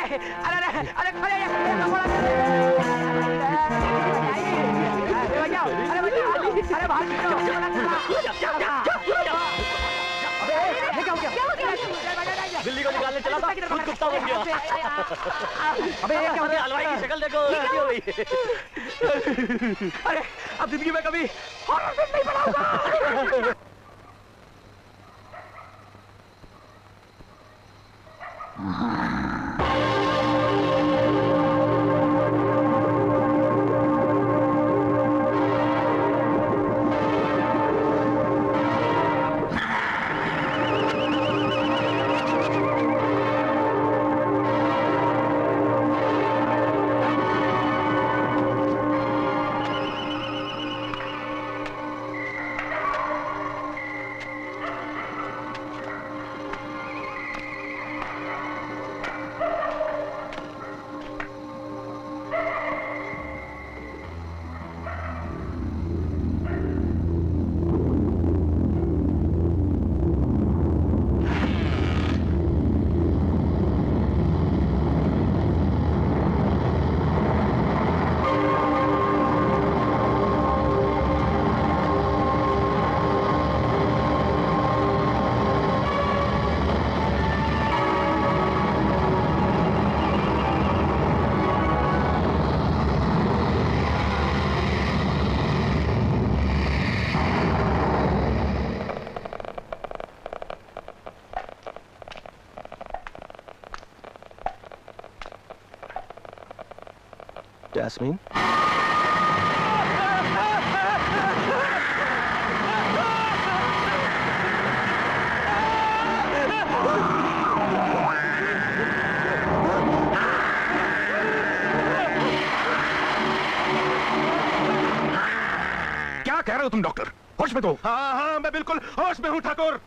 बिल्ली को निकालने चला था, खुद कुत्ता बन गया। अबे ये क्या हो गया? हलवाई की शक्ल देखो, कैसी हो गई? अरे अब जिंदगी में कभी हॉरर फिल्म नहीं बनाऊंगा। जैस्मीन, क्या कह रहे हो तुम डॉक्टर? होश में तो? हाँ, मैं बिल्कुल होश में हूँ ठाकुर।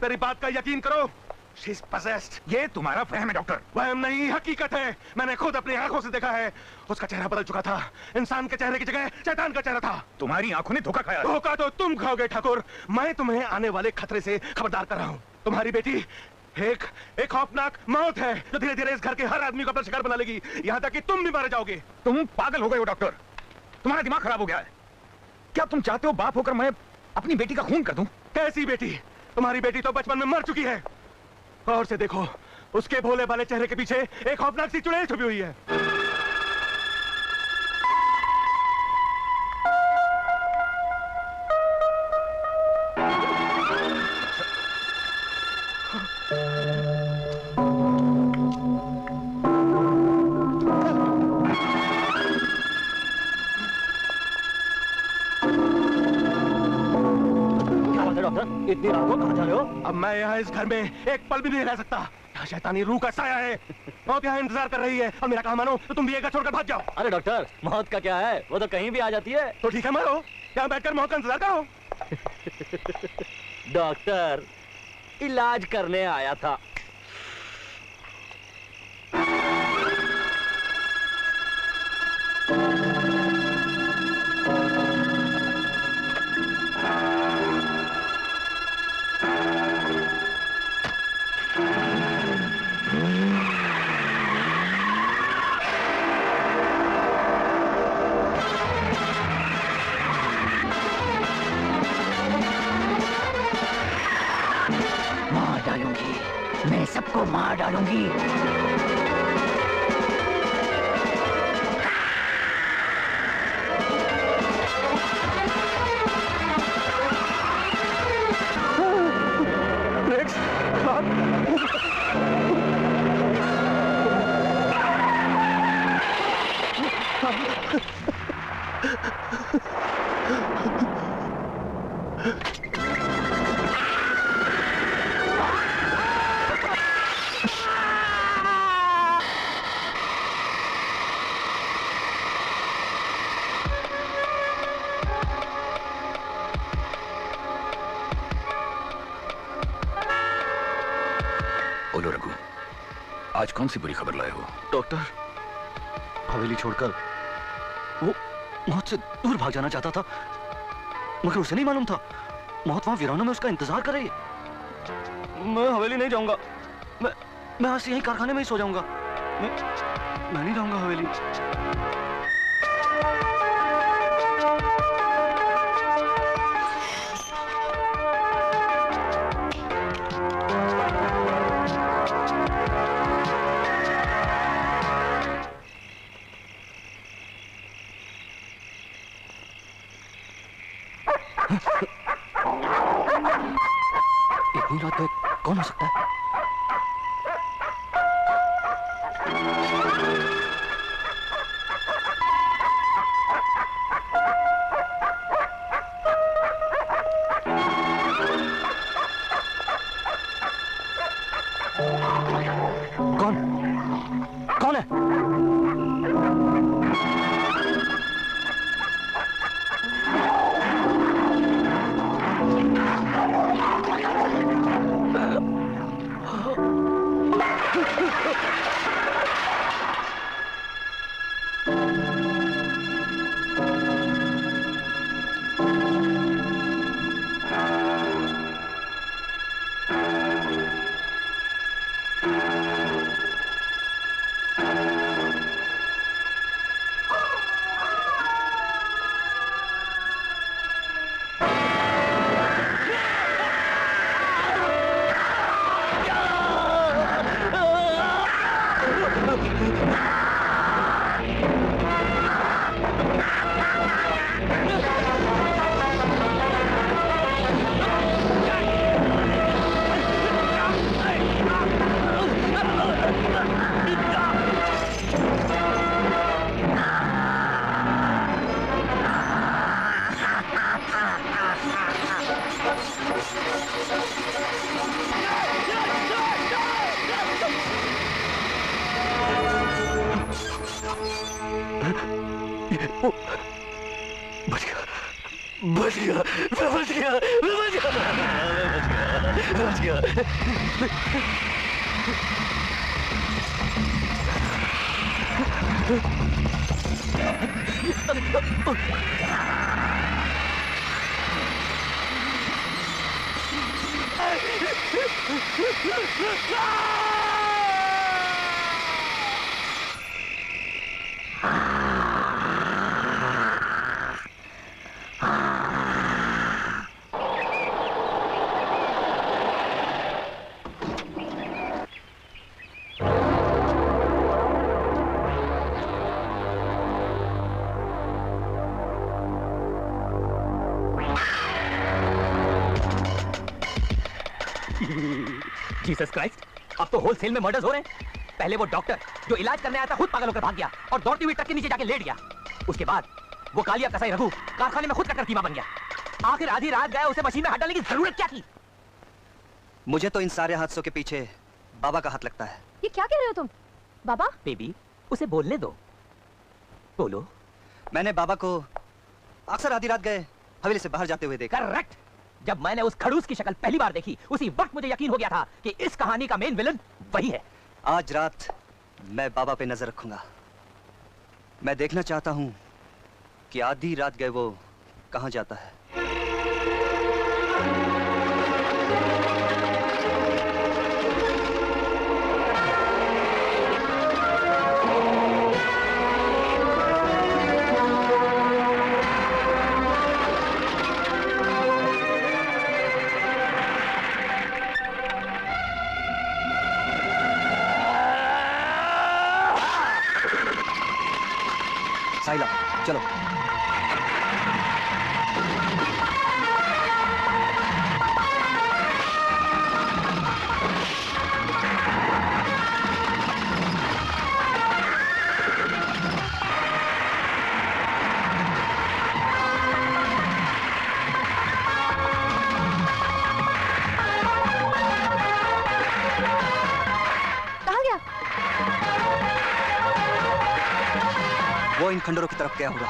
मेरी बात का यकीन करो। She's possessed। ये तुम्हारा वहम है डॉक्टर। वहम नहीं, हकीकत है। मैंने खुद अपनी आंखों से देखा है। उसका चेहरा बदल चुका था। इंसान के चेहरे की जगह शैतान का चेहरा था। तुम्हारी आंखों ने धोखा खाया। धोखा तो तुम खाओगे ठाकुर। मैं तुम्हें आने वाले खतरे से खबरदार कर रहा हूँ। तुम्हारी बेटी एक खौफनाक मौत है जो धीरे धीरे इस घर के हर आदमी को अपना शिकार बना लेगी, यहाँ तक कि तुम भी मारे जाओगे। तुम पागल हो गए हो डॉक्टर। तुम्हारा दिमाग खराब हो गया है। क्या तुम चाहते हो बाप होकर मैं अपनी बेटी का खून कर दूं? कैसी बेटी? तुम्हारी बेटी तो बचपन में मर चुकी है। और से देखो, उसके भोले भाले चेहरे के पीछे एक खौफनाक सी चुड़ैल छुपी हुई है। इतनी रात को कहाँ जा रहे हो? अब मैं यहाँ इस घर में एक पल भी नहीं रह सकता। यहाँ शैतानी रूह का साया है। मौत यहाँ इंतजार कर रही है और मेरा कहा मानो तो तुम भी एक घर छोड़कर भाग जाओ। अरे डॉक्टर, मौत का क्या है? वो तो कहीं भी आ जाती है। तो ठीक है, मरो। यहाँ बैठकर मौत का इंतजार करो। डॉक्टर, इलाज करने आया था। मैं सबको मार डालूंगी। बोलो रघु, आज कौन सी बुरी खबर लाए हो? डॉक्टर, हवेली छोड़कर वो मौत से दूर भाग जाना चाहता था, मगर उसे नहीं मालूम था मौत वहां वीरानों में उसका इंतजार कर रही है। मैं हवेली नहीं जाऊंगा। मैं आज से यहीं कारखाने में ही सो जाऊंगा। मैं नहीं जाऊंगा हवेली। इतनी रात में कौन हो सकता है? कौन है? बच गया, बच गया, मैं बच गया, मैं बच गया, मैं बच गया, मैं बच गया। जीसस क्राइस्ट, अब तो होलसेल में मर्डर्स हो रहे हैं। पहले वो डॉक्टर जो इलाज करने आया था खुद पागल होकर भाग गया और दौड़ती हुई ट्रक के नीचे जाके लेट गया। उसके बाद वो कालिया कसाई रघु कारखाने में खुद कट्टर कीमा बन गया। आखिर आधी रात गया, उसे मशीन में हाथ डालने की जरूरत क्या थी? मुझे तो इन सारे हादसों के पीछे बाबा का हाथ लगता है। ये क्या कह रहे हो तुम? बाबा? बेबी, उसे बोलने दो। बोलो। मैंने बाबा को अक्सर आधी रात गए हवेली से बाहर जाते हुए देखा। करेक्ट। जब मैंने उस खड़ूस की शक्ल पहली बार देखी, उसी वक्त मुझे यकीन हो गया था कि इस कहानी का मेन विलन वही है। आज रात मैं बाबा पे नजर रखूंगा। मैं देखना चाहता हूं कि आधी रात गए वो कहां जाता है। साइला, चलो। कहाँ गया? वो इन खंडरों की तरफ गया होगा।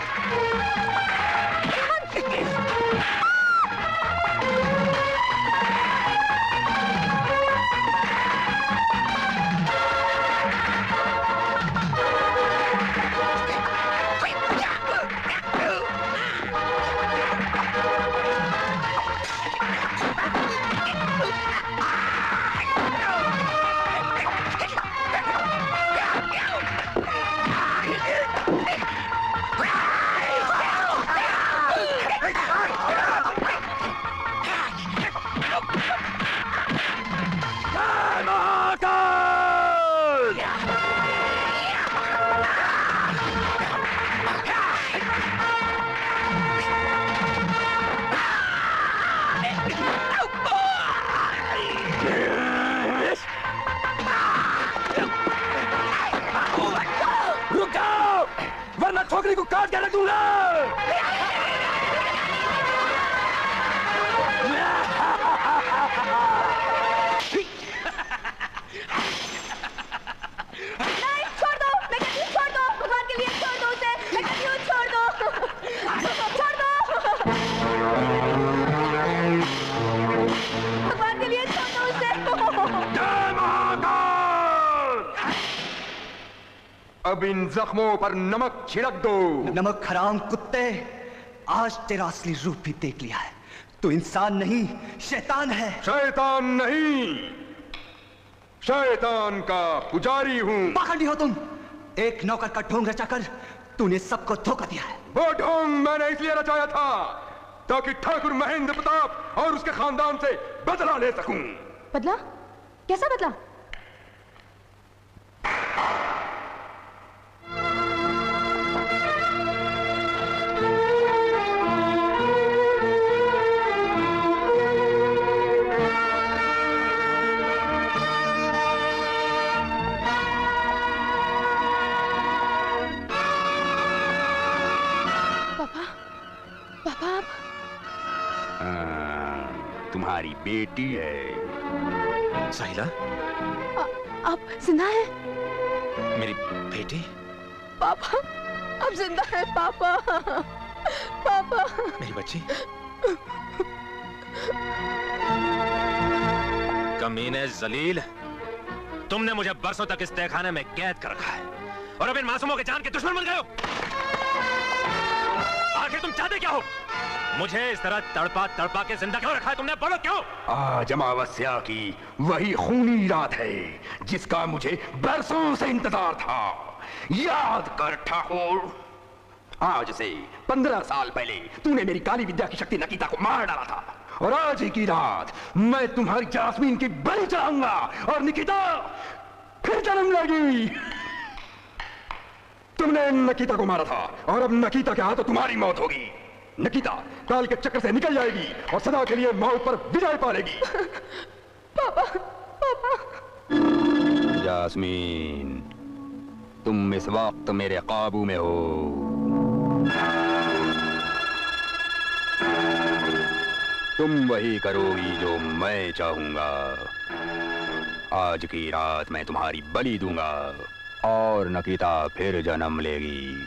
छोकरी को काट के रख दूंगा। नहीं, छोड़ दो, मैं कहती हूँ छोड़ दो, भगवान के लिए छोड़ दो उसे, मैं कहती हूँ छोड़ दो, छोड़ दो, भगवान के लिए छोड़ दो उसे। अब इन जख्मों पर नमक छिड़क दो। नमक हराम कुत्ते, आज तेरा असली रूप भी देख लिया है। तू इंसान नहीं, शैतान है। शैतान नहीं, शैतान का पुजारी हूँ। पाखंडी हो तुम। एक नौकर का ढोंग रचाकर तूने सबको धोखा दिया है। वो ढोंग मैंने इसलिए रचाया था ताकि ठाकुर महेंद्र प्रताप और उसके खानदान से बदला ले सकूं। बदला? कैसा बदला? तुम्हारी बेटी है। साहिला? आप जिंदा हैं? मेरी बेटी? पापा, अब जिंदा है पापा। पापा मेरी बच्ची। कमीने जलील, तुमने मुझे बरसों तक इस तहखाने में कैद कर रखा है और अब इन मासूमों के जान के दुश्मन बन गए हो। आखिर तुम चाहते क्या हो? मुझे इस तरह तड़पा तड़पा के जिंदा क्यों रखा है तुमने? बोलो क्यों? आज अमावस्या की वही खूनी रात है जिसका मुझे बरसों से इंतजार था। याद कर ठाकुर, आज से 15 साल पहले तूने मेरी काली विद्या की शक्ति नकीता को मार डाला था और आज ही की रात मैं तुम्हारी जास्मीन की बलि चढ़ाऊंगा और निकिता फिर जन्म लेगी। तुमने नकीता को मारा था और अब नकीता के हाथों तुम्हारी मौत होगी। नकीता काल के चक्कर से निकल जाएगी और सदा के लिए मौत पर विजय पालेगी। पापा, पापा। जास्मीन, तुम इस वक्त मेरे काबू में हो। तुम वही करोगी जो मैं चाहूंगा। आज की रात मैं तुम्हारी बलि दूंगा और नकीता फिर जन्म लेगी।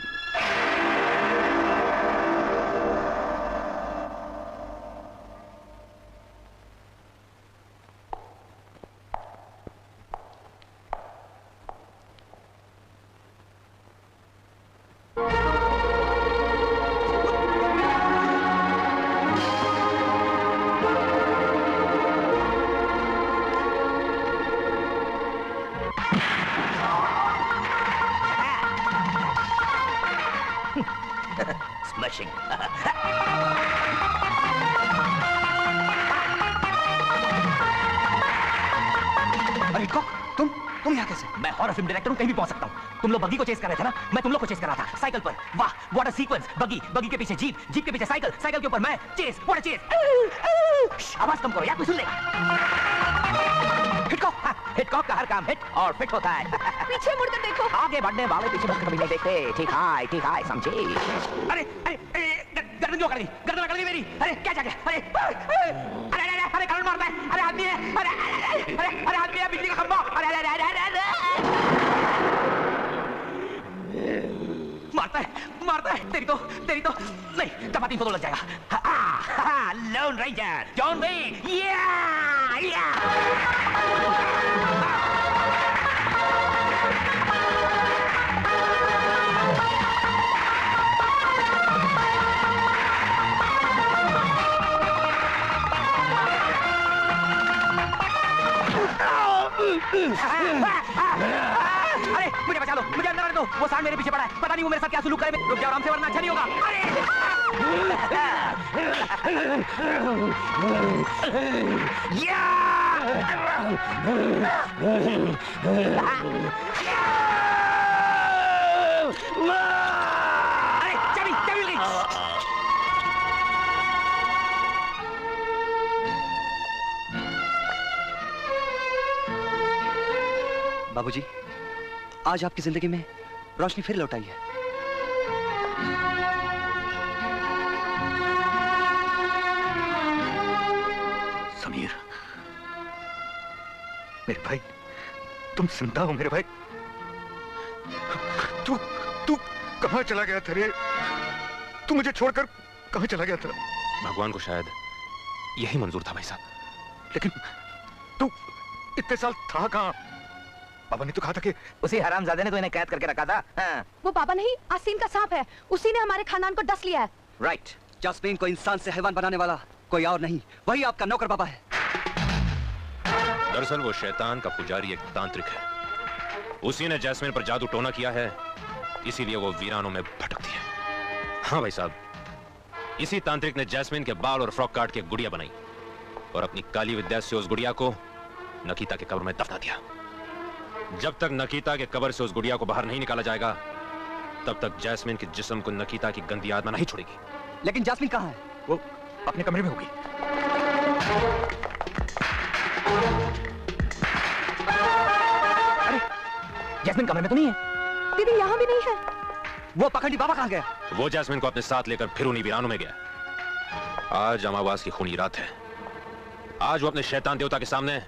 Smashing. अरे तुम यहाँ कैसे? मैं हॉरर फिल्म डायरेक्टर हूँ, कहीं भी पहुंच सकता हूँ। तुम लोग बगी को चेस कर रहे थे ना? मैं तुम लोग को चेस कर रहा था साइकिल पर। वाह, व्हाट अ सीक्वेंस। बगी के पीछे जीप, जीप के पीछे साइकिल, साइकिल के ऊपर मैं। Chase, what a chase. आवाज कम करो यार, कोई सुन लेगा। हिटकॉक का हर काम हिट और फिट होता है। पीछे मुड़कर देखो। आगे बढ़ने वाले पीछे मुड़कर कभी नहीं देखते। ठीक है, समझे? अरे गर्दन क्यों कर दी? गर्दन कर दी मेरी। अरे क्या जाके? अरे करंट मारता है। अरे आदमी है। अरे आदमी है, बिजली का खंभा। अरे मारता है। तेरी तो नहीं, टपा 300 लग जाएगा। Lone ranger John Wick. अरे मुझे बचा लो, मुझे अंदर आने दो। वो सांड मेरे पीछे पड़ा है, पता नहीं वो मेरे साथ क्या सुलूक करे। रुक जाओ आराम से, वरना अच्छा नहीं होगा। अरे चाबी मिल गई। बाबूजी, आज आपकी जिंदगी में रोशनी फिर लौट आई है। समीर, मेरे भाई, तुम जिंदा हो मेरे भाई। तू कहां चला गया था रे? तू मुझे छोड़कर कहां चला गया था? भगवान को शायद यही मंजूर था भाई साहब। लेकिन तू इतने साल था कहां? पापा ने तो कहा था कि उसी हरामजादे ने तो इन्हें कैद करके रखा था। हाँ। वो पापा नहीं, आसीन का सांप है। उसी ने हमारे खानदान को डस लिया है। राइट। जास्मीन को इंसान से हैवान बनाने वाला कोई और नहीं, वही आपका नौकर पापा है। दरअसल वो शैतान का पुजारी एक तांत्रिक है। उसी ने जैस्मिन पर जादू टोना किया है, इसीलिए वो वीरानों में भटकती है। हाँ भाई साहब, इसी तांत्रिक ने जैस्मिन के बाल और फ्रॉक काट के गुड़िया बनाई और अपनी काली विद्या से उस गुड़िया को नकीता के कब्र में दफना दिया। जब तक नकीता के कब्र से उस गुड़िया को बाहर नहीं निकाला जाएगा, तब तक जैस्मिन के जिस्म को नकीता की गंदी आत्मा नहीं छोड़ेगी। लेकिन जैस्मिन कहाँ है? वो अपने कमरे में होगी। अरे जैस्मिन कमरे में तो नहीं है। दीदी यहाँ भी नहीं है। वो पखंडी बाबा कहाँ गया? वो जैस्मिन को अपने साथ लेकर फिर उन्हीं वीरानों में गया। आज अमावास की खूनी रात है। आज वो अपने शैतान देवता के सामने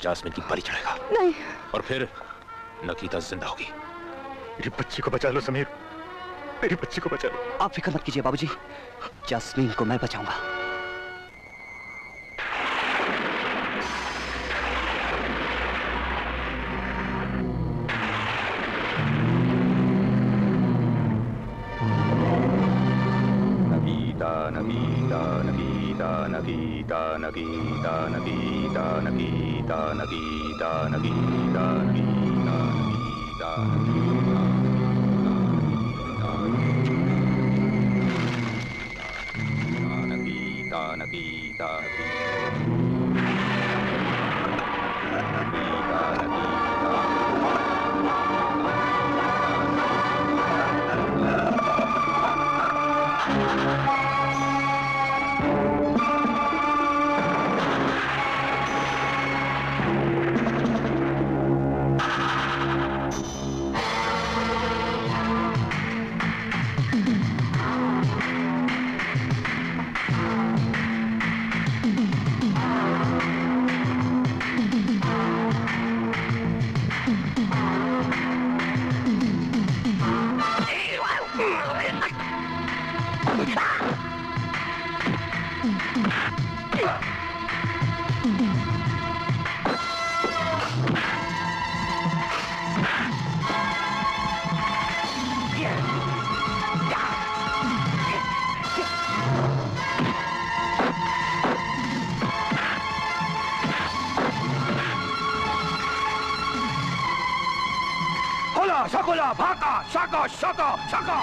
जैस्मिन की बलि चढ़ेगा। नहीं। और फिर नकीता जिंदा होगी। मेरी बच्ची को बचा लो समीर, मेरी बच्ची को बचा लो। आप फिक्र मत कीजिए बाबूजी, जैस्मीन को मैं बचाऊंगा। नगीता नगीता नगीता नगीता नगीता नगीता नगीता नगीता नगीता नगीता नगीता नगीता Shakula, Baka, Shaka, Shaka, Shaka!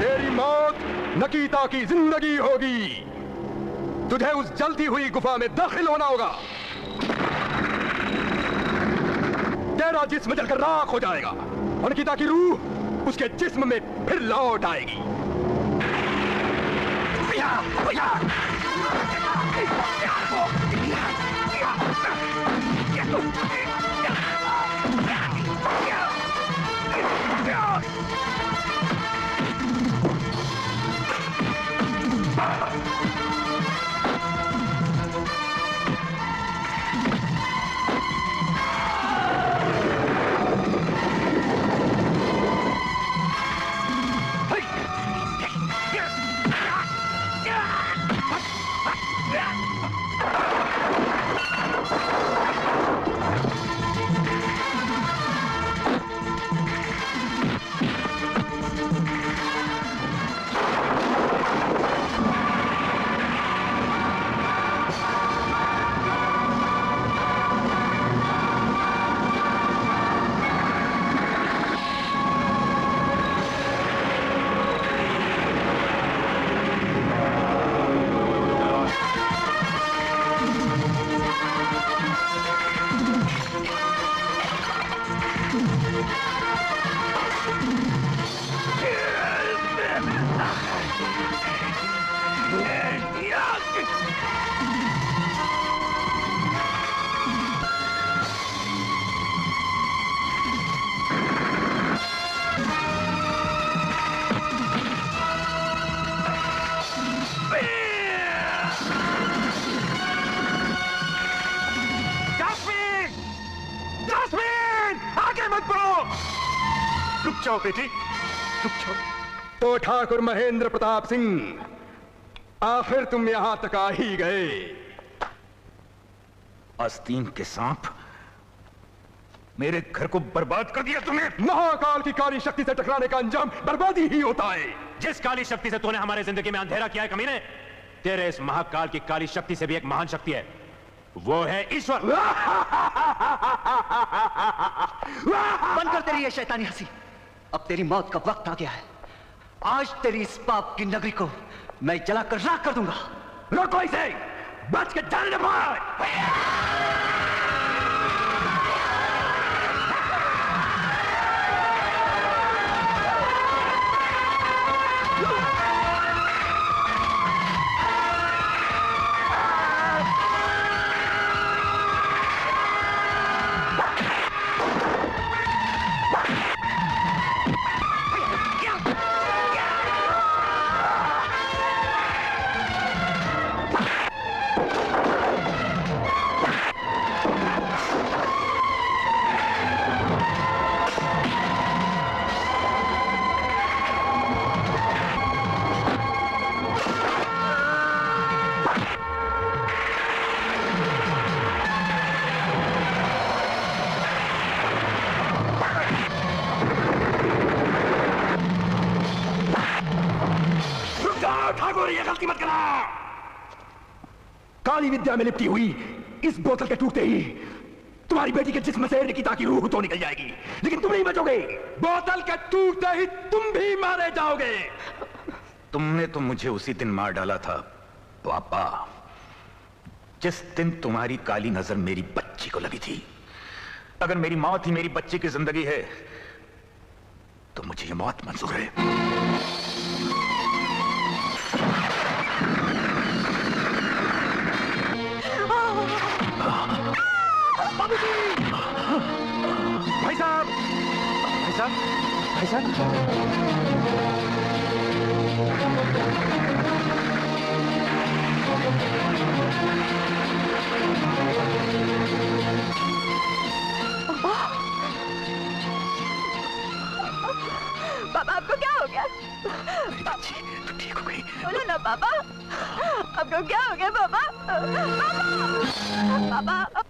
तेरी मौत नकीता की जिंदगी होगी। तुझे उस जलती हुई गुफा में दाखिल होना होगा। तेरा जिस्म जलकर राख हो जाएगा और नकीता की रूह उसके जिस्म में फिर लौट आएगी। रुक जाओ बेटी, रुक जाओ। तो ठाकुर महेंद्र प्रताप सिंह, आखिर तुम यहां तक आ ही गए। आस्तीन के सांप, मेरे घर को बर्बाद कर दिया तूने। महाकाल की काली शक्ति से टकराने का अंजाम बर्बादी ही होता है। जिस काली शक्ति से तूने हमारे जिंदगी में अंधेरा किया है कमीने, तेरे इस महाकाल की काली शक्ति से भी एक महान शक्ति है, वो है ईश्वर। बंद कर तेरी ये शैतानी हंसी। अब तेरी मौत का वक्त आ गया है। आज तेरी इस पाप की नगरी को मैं जलाकर राख कर दूंगा। रोको इसे, बच के जाने पाए। गलती मत करना। काली विद्या में लिपटी हुई इस बोतल के टूटते ही तुम्हारी बेटी के जिस्म से निकिता की रूह तो निकल जाएगी, लेकिन तुम नहीं बचोगे। बोतल के टूटते ही तुम भी मारे जाओगे। तुमने तो मुझे उसी दिन मार डाला था पापा, जिस दिन तुम्हारी काली नजर मेरी बच्ची को लगी थी। अगर मेरी मौत ही मेरी बच्ची की जिंदगी है तो मुझे ये मौत मंजूर है। भाई साहब, भाई साहब, भाई साहब। पापा आपको क्या हो गया? तू ठीक हो गई? बोलो ना पापा, आपको क्या हो गया पापा? पापा, पापा।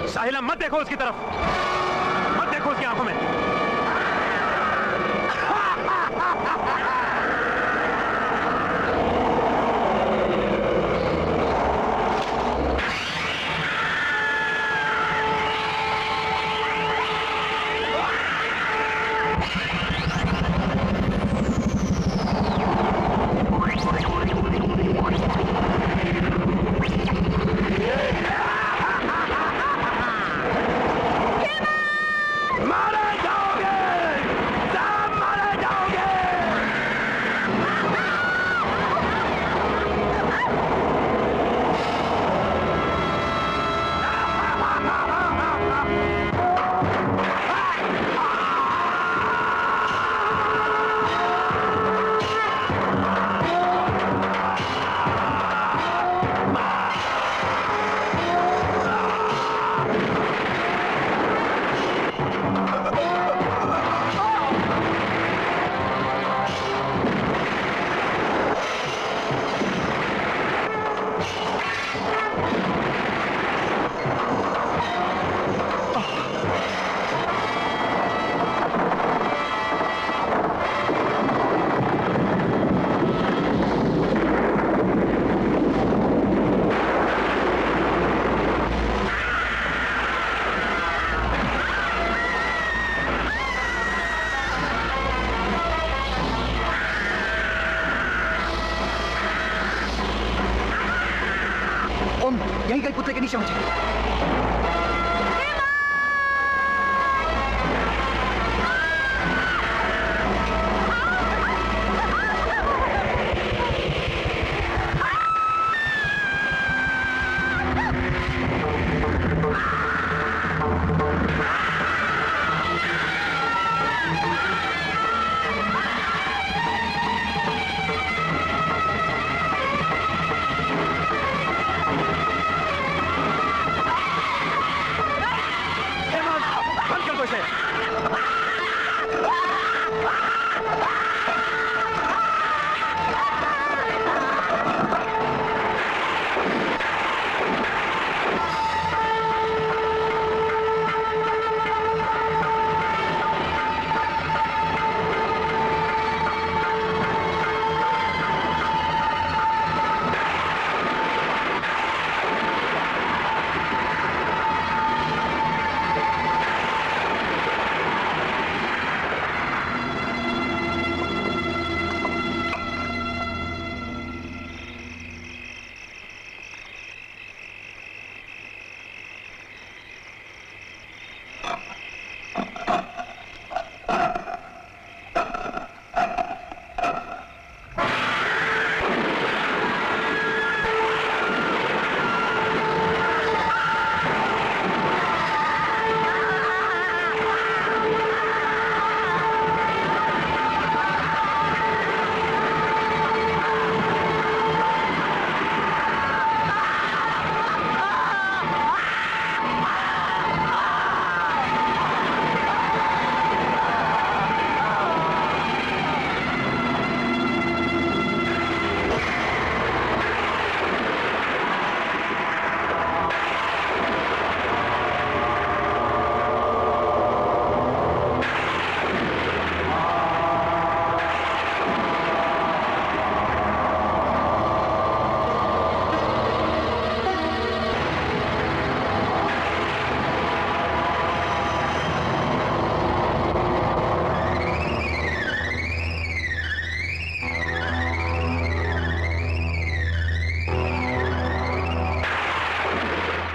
साहिला मत देखो उसकी तरफ, मत देखो उसकी आंखों में। यहीं कहीं पुतले के नीचे मुझे।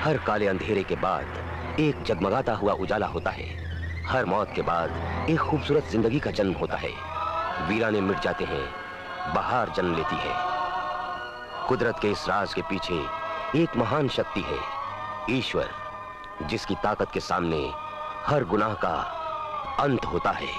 हर काले अंधेरे के बाद एक जगमगाता हुआ उजाला होता है। हर मौत के बाद एक खूबसूरत जिंदगी का जन्म होता है। वीराने मिट जाते हैं, बहार जन्म लेती है। कुदरत के इस राज के पीछे एक महान शक्ति है, ईश्वर, जिसकी ताकत के सामने हर गुनाह का अंत होता है।